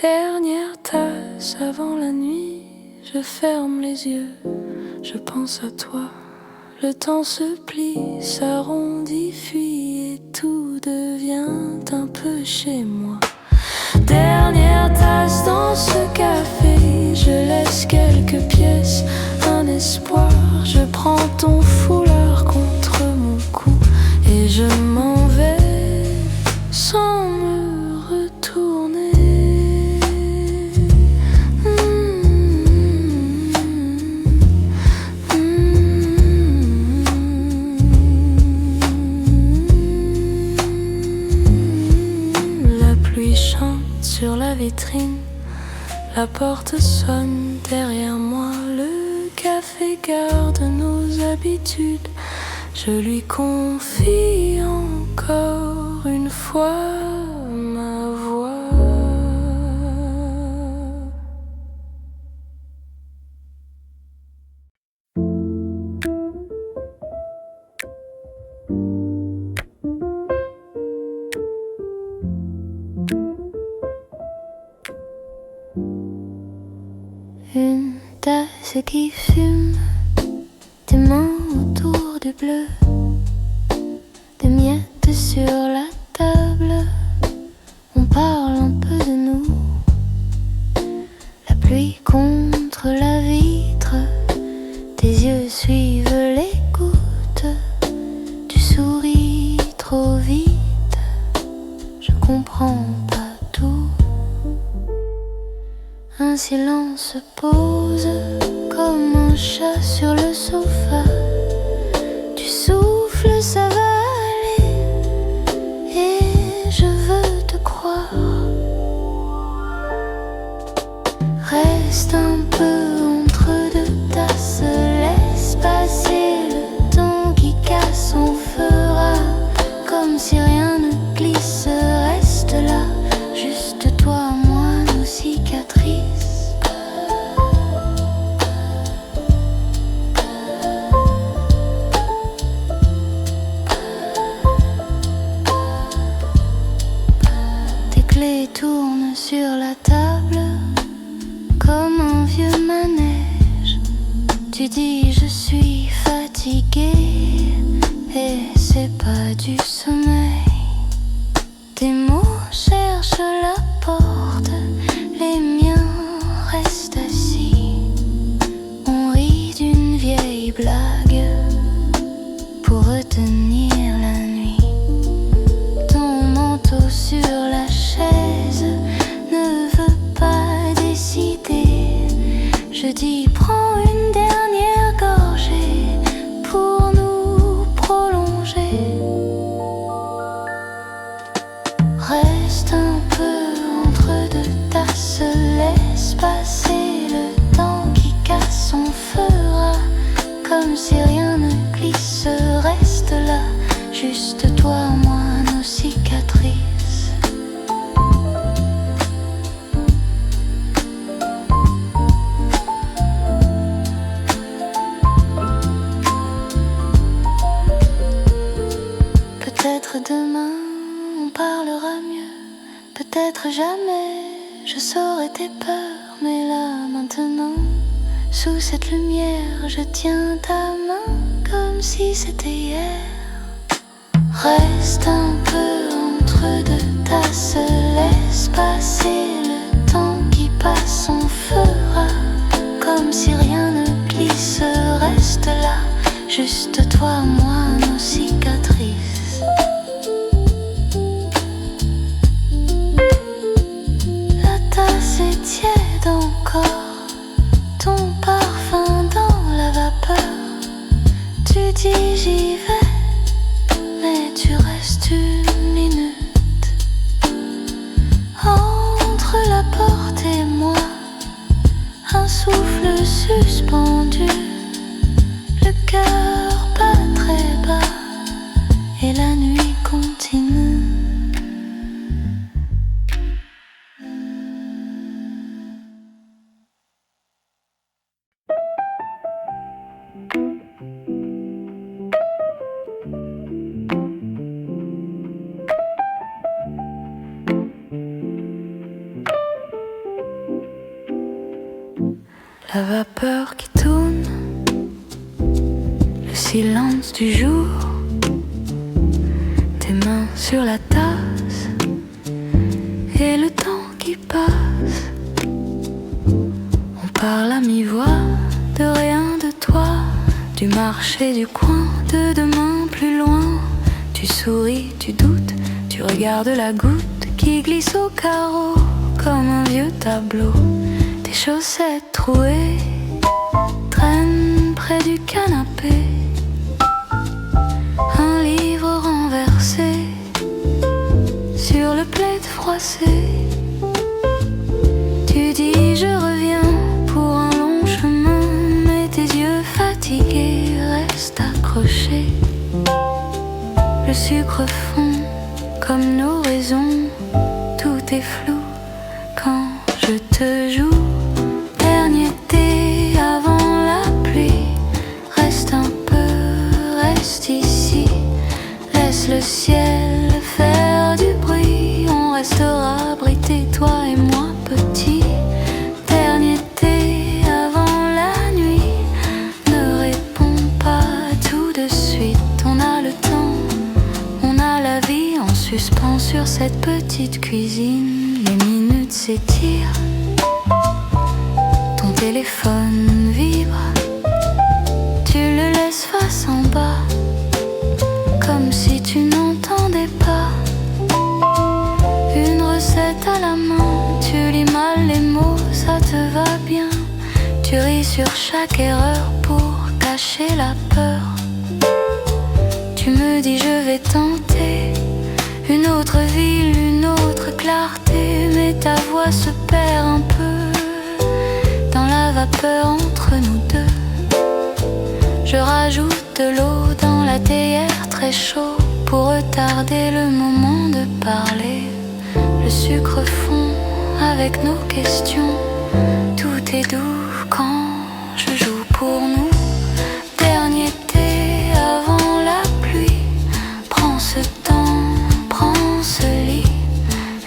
Speaker 1: Dernière tasse avant la nuit, je ferme les yeux, je pense à toi. Le temps se plie, s'arrondit, fuit et tout devient un peu chez moi. Dernière tasse dans ce café, je laisse quelques pièces, un espoir. Je prends ton foulard contre mon cou et je m'en vais sans me retourner. Sur la vitrine, la porte sonne derrière moi. Le café garde nos habitudes. Je lui confie encore une fois ma voix. Une tasse qui fume, tes mains autour du bleu, des miettes sur la table, on parle un peu de nous. La pluie contre la vitre, tes yeux suivent les gouttes, tu souris trop vite, je comprends pas tout. Un silence se pose comme un chat sur le sofa. Tu souffles, ça va aller, et je veux te croire. Reste un peu entre deux tasses, laisse passer le temps qui casse. On fera comme si rien ne glisse. Reste là, juste toi, moi, nos cicatrices. Tes tournent sur la table comme un vieux manège. Tu dis je suis fatiguée et c'est pas du sommeil. Tes mots cherchent la porte, les miens restent assis. On rit d'une vieille blague pour retenir la nuit. Ton manteau sur la chaise ne veut pas décider. Je dis prends une dernière gorgée pour nous prolonger. Reste un peu entre deux tasses, laisse passer le temps qui casse. On fera comme si rien ne glisse. Reste là, juste toi, moi, nos cicatrices. Peut-être demain on parlera mieux, peut-être jamais je saurai tes peurs. Mais là maintenant, sous cette lumière, je tiens ta main comme si c'était hier. Reste un peu entre deux tasses, laisse passer le temps qui passe. On fera comme si rien ne glisse. Reste là, juste toi, moi, nos cicatrices. La tasse est tiède encore, ton parfum dans la vapeur. Tu dis j'y vais, mais tu restes une minute. la vapeur qui tourne, le silence du jour, tes mains sur la tasse et le temps qui passe. On parle à mi-voix de rien, de toi, du marché du coin, de demain plus loin. Tu souris, tu doutes, tu regardes la goutte qui glisse au carreau comme un vieux tableau. Tes chaussettes trouées traînent près du canapé, un livre renversé sur le plaid froissé. Tu dis je reviens pour un long chemin, mais tes yeux fatigués restent accrochés. Le sucre fond comme nos raisons, tout est flou quand je te joue. Dernier thé avant la pluie, reste un peu, reste ici. Laisse le ciel faire du bruit, on restera abrités, toi et moi petits. Dernier thé avant la nuit, ne réponds pas tout de suite. On a le temps, on a la vie en suspens sur cette petite cuisine. Les minutes s'étirent, ton téléphone vibre, tu le laisses face en bas, comme si tu n'entendais pas. Une recette à la main, tu lis mal les mots, ça te va bien. Tu ris sur chaque erreur pour cacher la peur. Tu me dis je vais tenter une autre ville, une autre clarté, mais ta voix se perd un peu dans la vapeur entre nous deux. Je rajoute de l'eau dans la théière très chaud pour retarder le moment de parler. Le sucre fond avec nos questions, tout est doux quand je joue pour nous. Dernier thé avant la pluie, prends ce temps, prends ce lit,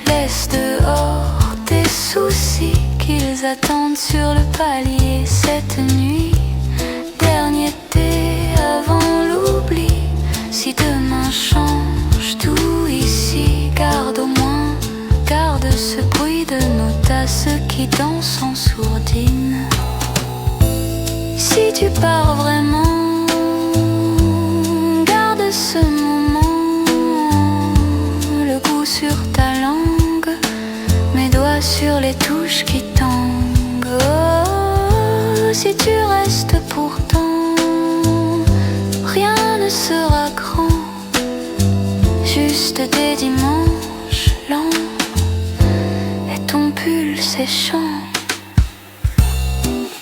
Speaker 1: laisse dehors tes soucis qu'ils attendent sur le palier cette nuit. Dernier thé avant l'oubli, si demain change tout ici, garde au moins, garde ce bruit de nos tasses qui dansent en sourdine. Si tu pars vraiment, garde ce moment, le goût sur ta langue, mes doigts sur les touches qui tanguent. Oh, si tu restes pourtant, rien ne sera grand, juste des dimanches lents et ton pull séchant.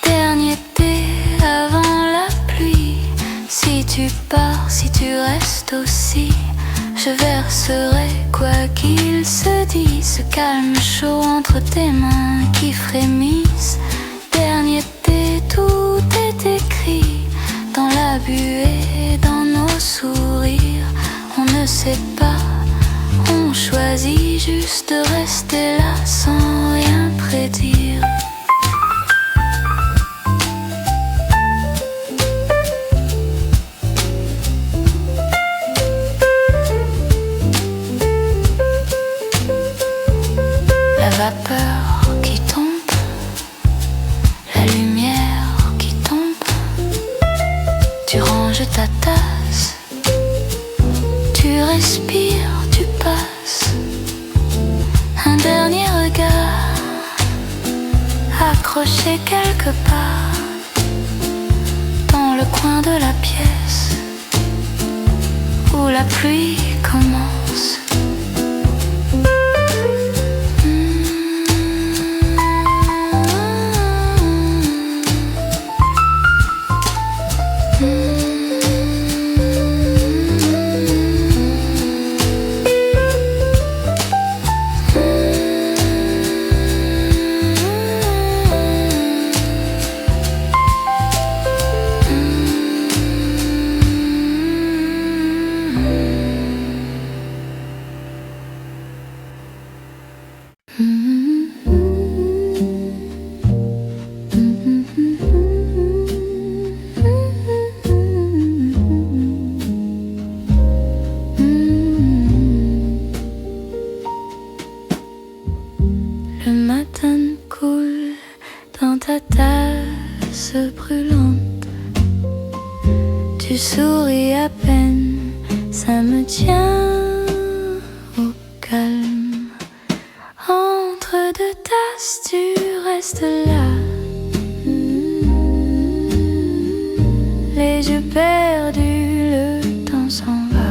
Speaker 1: Dernier thé avant la pluie, si tu pars, si tu restes aussi, je verserai quoi qu'il se dise, ce calme chaud entre tes mains qui frémissent. Dernier thé, tout est écrit dans la buée, dans nos sourires. On ne sait pas, on choisit juste de rester là sans rien prédire. La vapeur qui tombe, la lumière qui tombe, tu ranges ta tasse, tu respires, tu passes un dernier regard accroché quelque part dans le coin de la pièce où la pluie commence. Le matin coule dans ta tasse brûlante. Tu souris à peine, ça me tient au calme. Entre deux tasses, tu restes là. Les yeux perdus, le temps s'en va.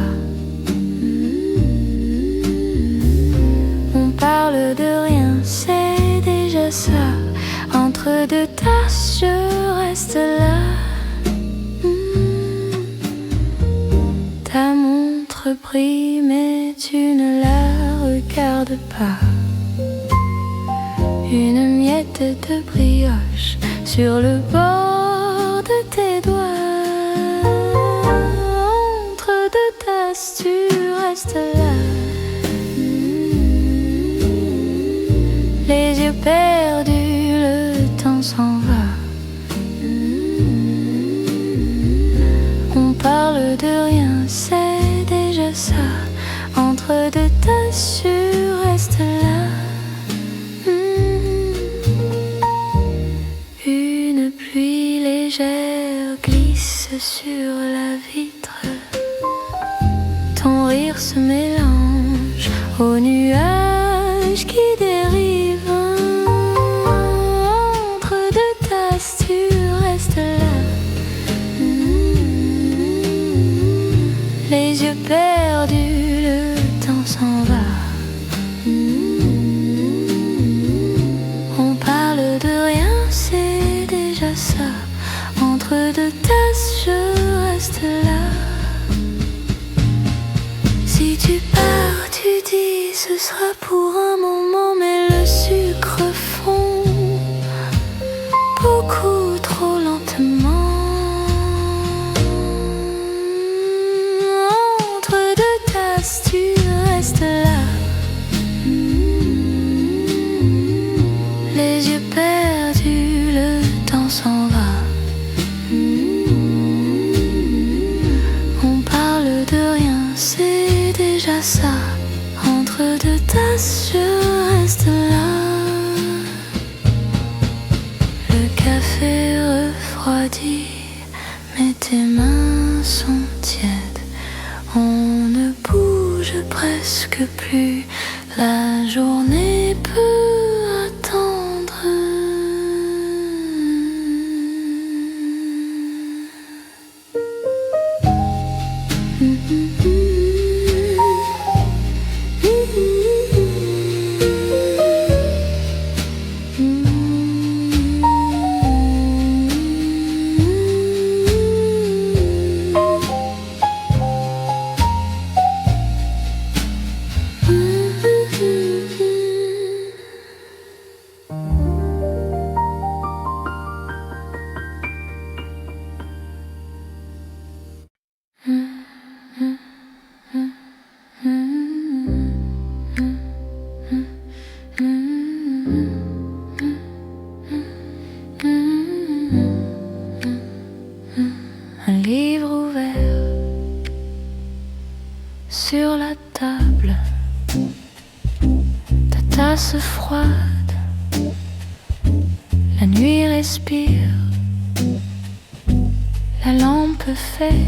Speaker 1: On parle de rien, c'est déjà ça. Entre deux tasses, je reste là. Ta montre brille, mais tu ne la regardes pas. Une miette de brioche sur le bord de tes doigts. Entre deux tasses, tu restes là. Les yeux perdus, le temps s'en va. On parle de rien, c'est déjà ça. Entre deux tasses, tu restes là. Une pluie légère glisse sur la vitre. Ton rire se mélange aux nuages qui dérivent. Entre deux tasses, tu restes là. Les yeux perdus, le temps s'en va. On parle de rien, c'est déjà ça. Entre deux tasses, je reste là. Si tu pars, tu dis ce sera pour un moment, mais le sucre fond beaucoup trop lentement. Entre deux tasses, tu restes là. Les yeux perdus, le temps s'en va. On parle de rien, c'est déjà ça. Entre deux tasses, je reste là. Le café refroidi, mais tes mains sont tièdes. On ne bouge presque plus. La journée peut attendre. Un livre ouvert sur la table, ta tasse froide, la nuit respire, la lampe fait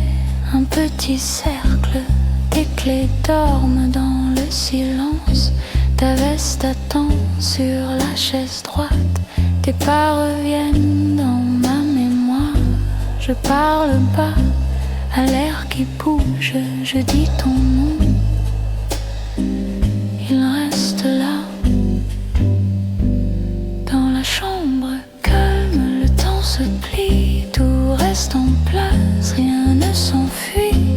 Speaker 1: un petit cercle, tes clés dorment dans le silence, ta veste attend sur la chaise droite, tes pas reviennent dans ma mémoire. Je parle pas à l'air qui bouge, je dis ton nom. Il reste là, dans la chambre calme, le temps se plie, tout reste en place, rien ne s'enfuit.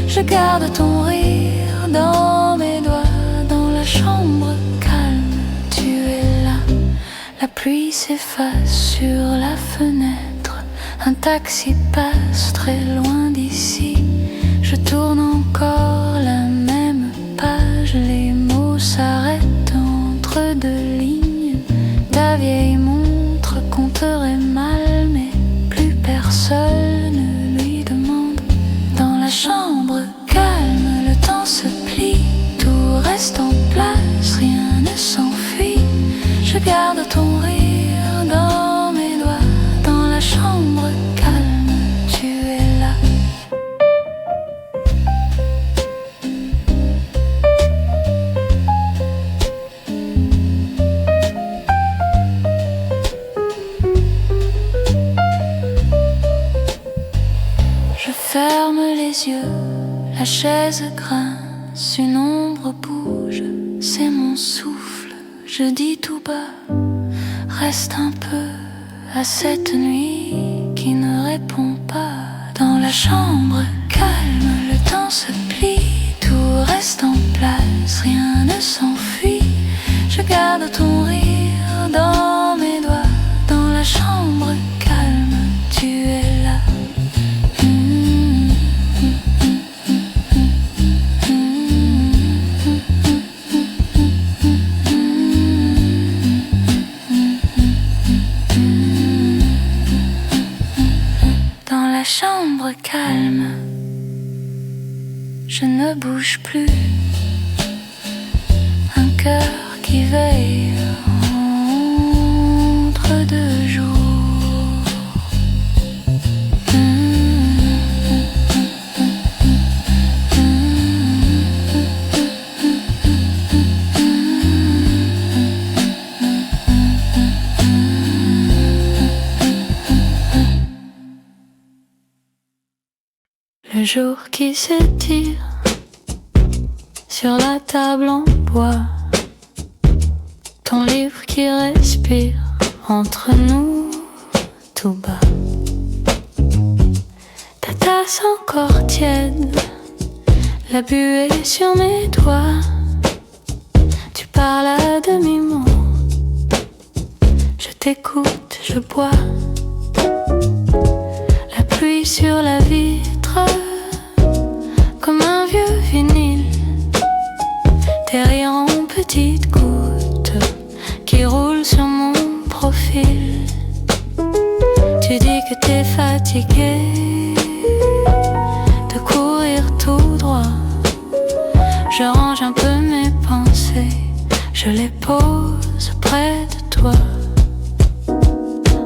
Speaker 1: Je garde ton rire dans mes doigts, dans la chambre calme, tu es là. La pluie s'efface sur la fenêtre. Un taxi passe très loin d'ici. Je tourne encore la même page. Les mots s'arrêtent entre deux lignes. Ta vieille montre compterait mal, mais plus personne ne lui demande. Dans la chambre calme, le temps se plie. Tout reste en place, rien ne s'enfuit. Je garde yeux, la chaise grince, une ombre bouge, c'est mon souffle, je dis tout bas, reste un peu à cette nuit qui ne répond pas. Dans la chambre calme, le temps se plie, tout reste en place, rien ne s'enfuit. Je garde ton rire dans mes doigts. Dans la chambre calme, tu es là. Dans la chambre calme, je ne bouge plus. Un cœur qui veille entre deux jours. Le jour qui s'étire sur la table en bois, ton livre qui respire entre nous tout bas. Ta tasse encore tiède, la buée sur mes doigts. Tu parles à demi-mot, je t'écoute, je bois. La pluie sur la vitre, comme un vieux vinyle. Tes rires en petites gouttes qui roulent sur mon profil. Tu dis que t'es fatigué de courir tout droit. Je range un peu mes pensées, je les pose près de toi.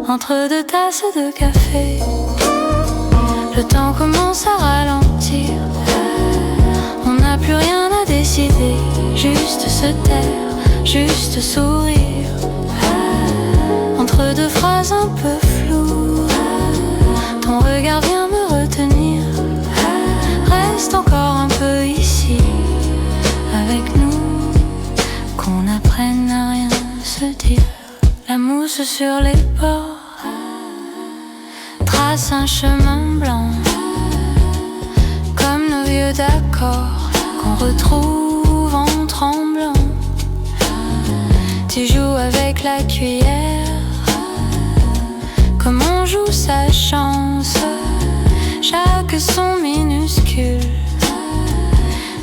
Speaker 1: Entre deux tasses de café, le temps commence à ralentir. On n'a plus rien à décider, juste se taire, juste sourire. Entre deux phrases un peu floues, ton regard vient me retenir. Reste encore un peu ici, avec nous, qu'on apprenne à rien se dire. La mousse sur les bords trace un chemin blanc, comme nos vieux d'accords qu'on retrouve en tremblant. Tu joues avec la cuillère, comme on joue sa chance. Chaque son minuscule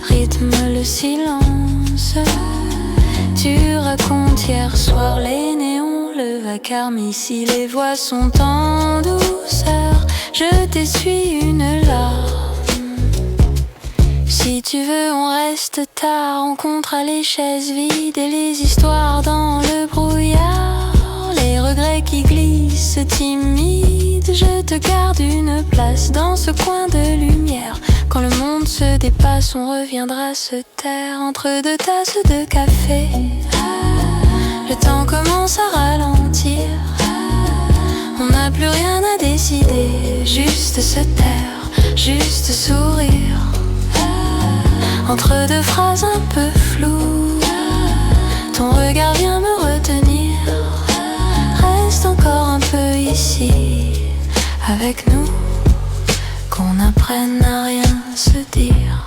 Speaker 1: rythme le silence. Tu racontes hier soir les néons, le vacarme ici, les voix sont en douceur. Je t'essuie une larme. Si tu veux, on reste tard, on comptera les chaises vides et les histoires dans le brouillard. Les regrets qui glissent timides, je te garde une place dans ce coin de lumière. Quand le monde se dépasse, on reviendra se taire entre deux tasses de café. Le temps commence à ralentir, on n'a plus rien à décider, juste se taire, juste sourire. Entre deux phrases un peu floues, ton regard vient me retenir. Reste encore un peu ici, avec nous, qu'on apprenne à rien se dire.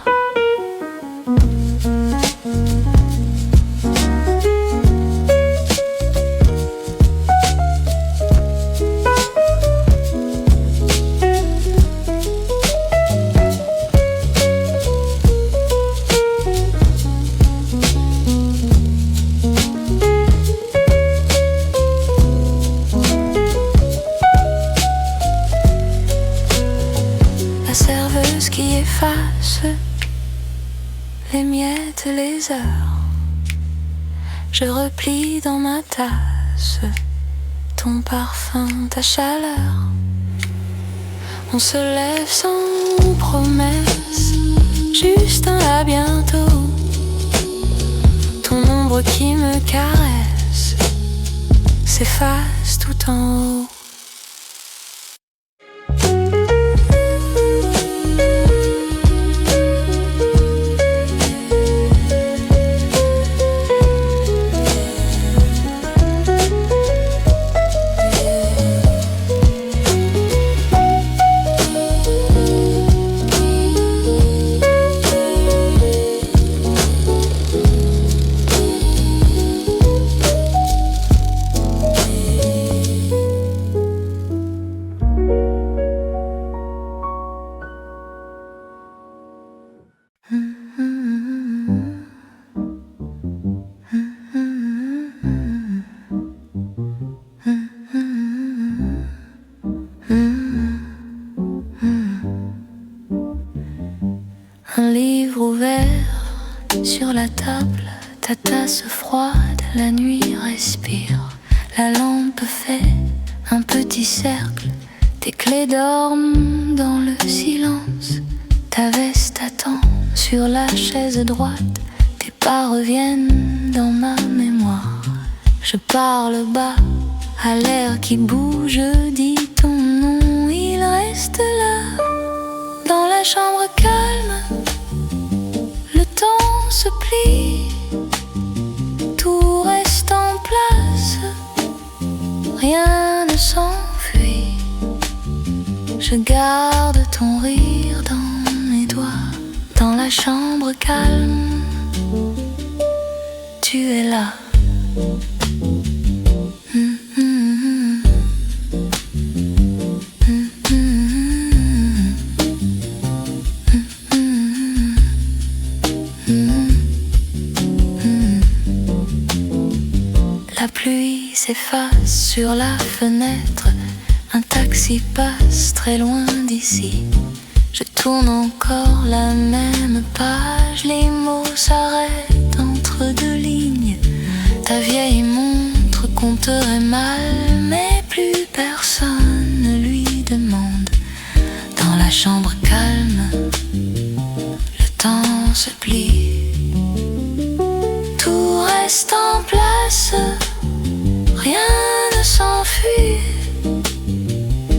Speaker 1: Les miettes, les heures, je replie dans ma tasse ton parfum, ta chaleur. On se lève sans promesse, juste un à bientôt. Ton ombre qui me caresse s'efface tout en haut. froide, la nuit respire. La lampe fait un petit cercle. Tes clés dorment dans le silence. Ta veste attend sur la chaise droite. Tes pas reviennent dans ma mémoire. Je parle bas à l'air qui bouge. Je dis ton nom, il reste là. Dans la chambre calme, le temps se plie. Tout reste en place, rien ne s'enfuit. Je garde ton rire dans mes doigts. Dans la chambre calme, tu es là. La pluie s'efface sur la fenêtre. Un taxi passe très loin d'ici. Je tourne encore la même page. Les mots s'arrêtent entre deux lignes. Ta vieille montre compterait mal, mais plus personne ne lui demande. Dans la chambre calme, le temps se plie. Tout reste en place, rien ne s'enfuit.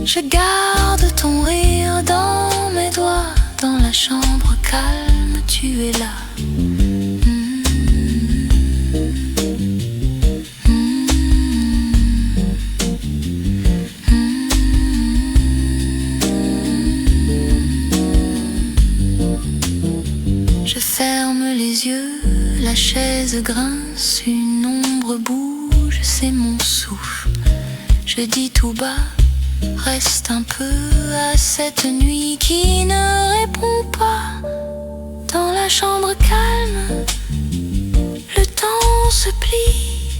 Speaker 1: Je garde ton rire dans mes doigts. Dans la chambre calme, tu es là. Je ferme les yeux, la chaise grince, une ombre bouge, c'est mon souffle. Je dis tout bas, reste un peu à cette nuit qui ne répond pas. Dans la chambre calme, le temps se plie.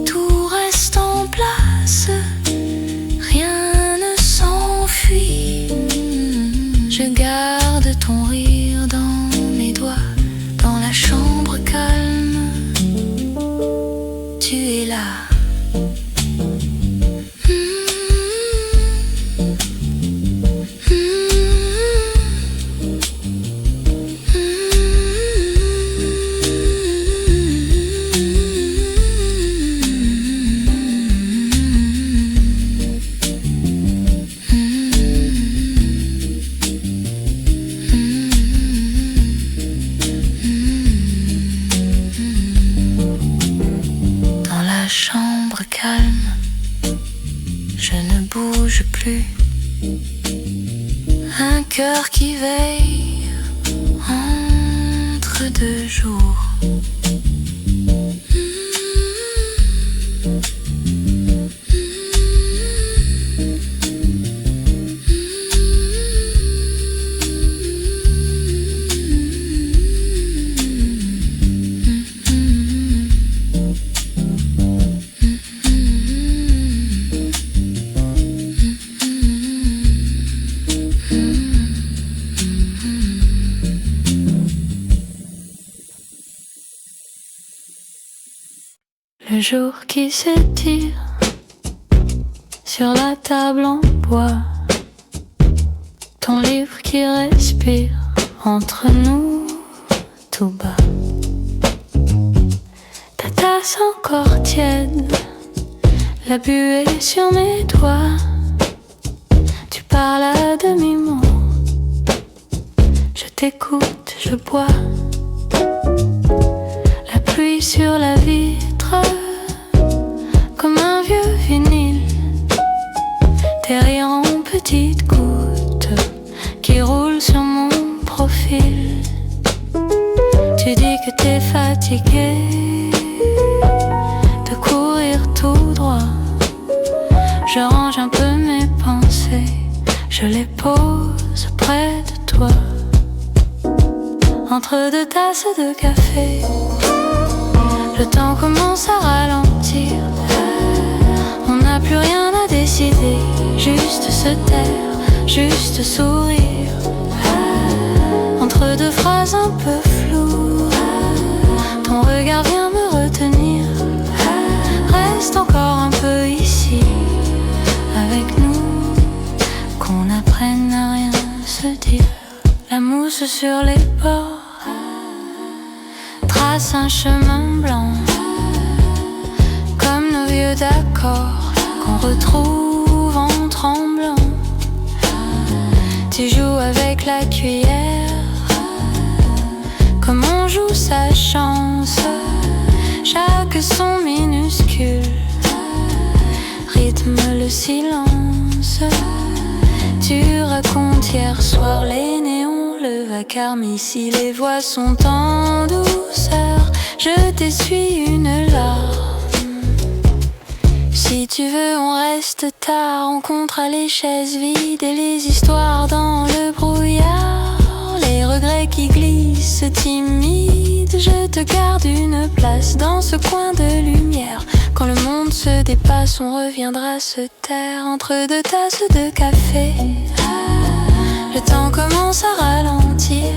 Speaker 1: Tout reste en place, rien ne s'enfuit. Je garde ton rire dans mes doigts. Dans la chambre calme, tu es là. Chambre calme, je ne bouge plus. Un cœur qui veille entre deux jours. Le jour qui s'étire sur la table en bois, ton livre qui respire entre nous tout bas, ta tasse encore tiède, la buée sur mes doigts. Tu parles à demi-mot, je t'écoute, je bois. La pluie sur la vitre comme un vieux vinyle, tes rires en petites gouttes qui roulent sur mon profil. Tu dis que t'es fatigué de courir tout droit. Je range un peu mes pensées, je les pose près de toi. Entre deux tasses de café, le temps commence à ralentir. On n'a plus rien à décider, juste se taire, juste sourire. Entre deux phrases un peu floues, ton regard vient me se dire. La mousse sur les bords trace un chemin blanc, comme nos vieux d'accords qu'on retrouve en tremblant. Tu joues avec la cuillère comme on joue sa chance. Chaque son minuscule rythme le silence. Tu racontes hier soir les néons, le vacarme ici, les voix sont en douceur. Je t'essuie une larme. Si tu veux on reste tard, on comptera les chaises vides et les histoires dans le brouillard. Les regrets qui glissent timides, je te garde une place dans ce coin de lumière. Quand le monde se dépasse, on reviendra se taire entre deux tasses de café. Le temps commence à ralentir,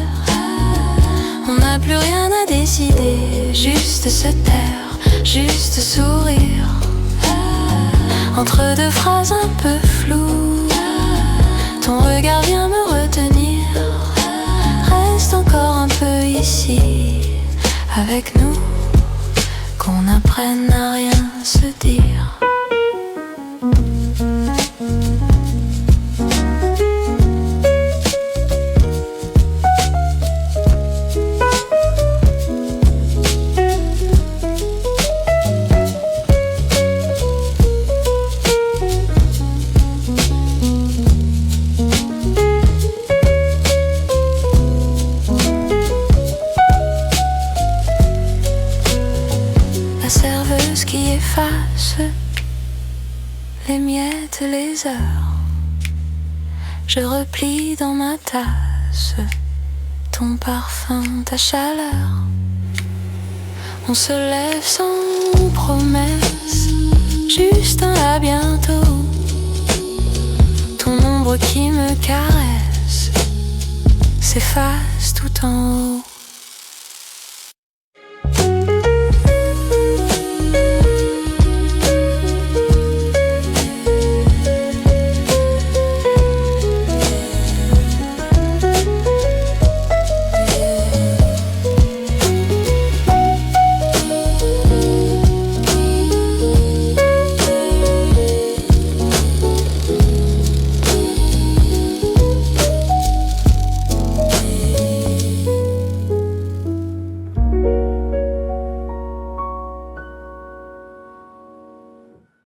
Speaker 1: on n'a plus rien à décider, juste se taire, juste sourire. Entre deux phrases un peu floues, ton regard vient me retenir. Reste encore un peu ici avec nous, qu'on apprenne à rien se dire. Qui efface les miettes, les heures. Je replie dans ma tasse ton parfum, ta chaleur. On se lève sans promesse, juste un à bientôt. Ton ombre qui me caresse s'efface tout en haut.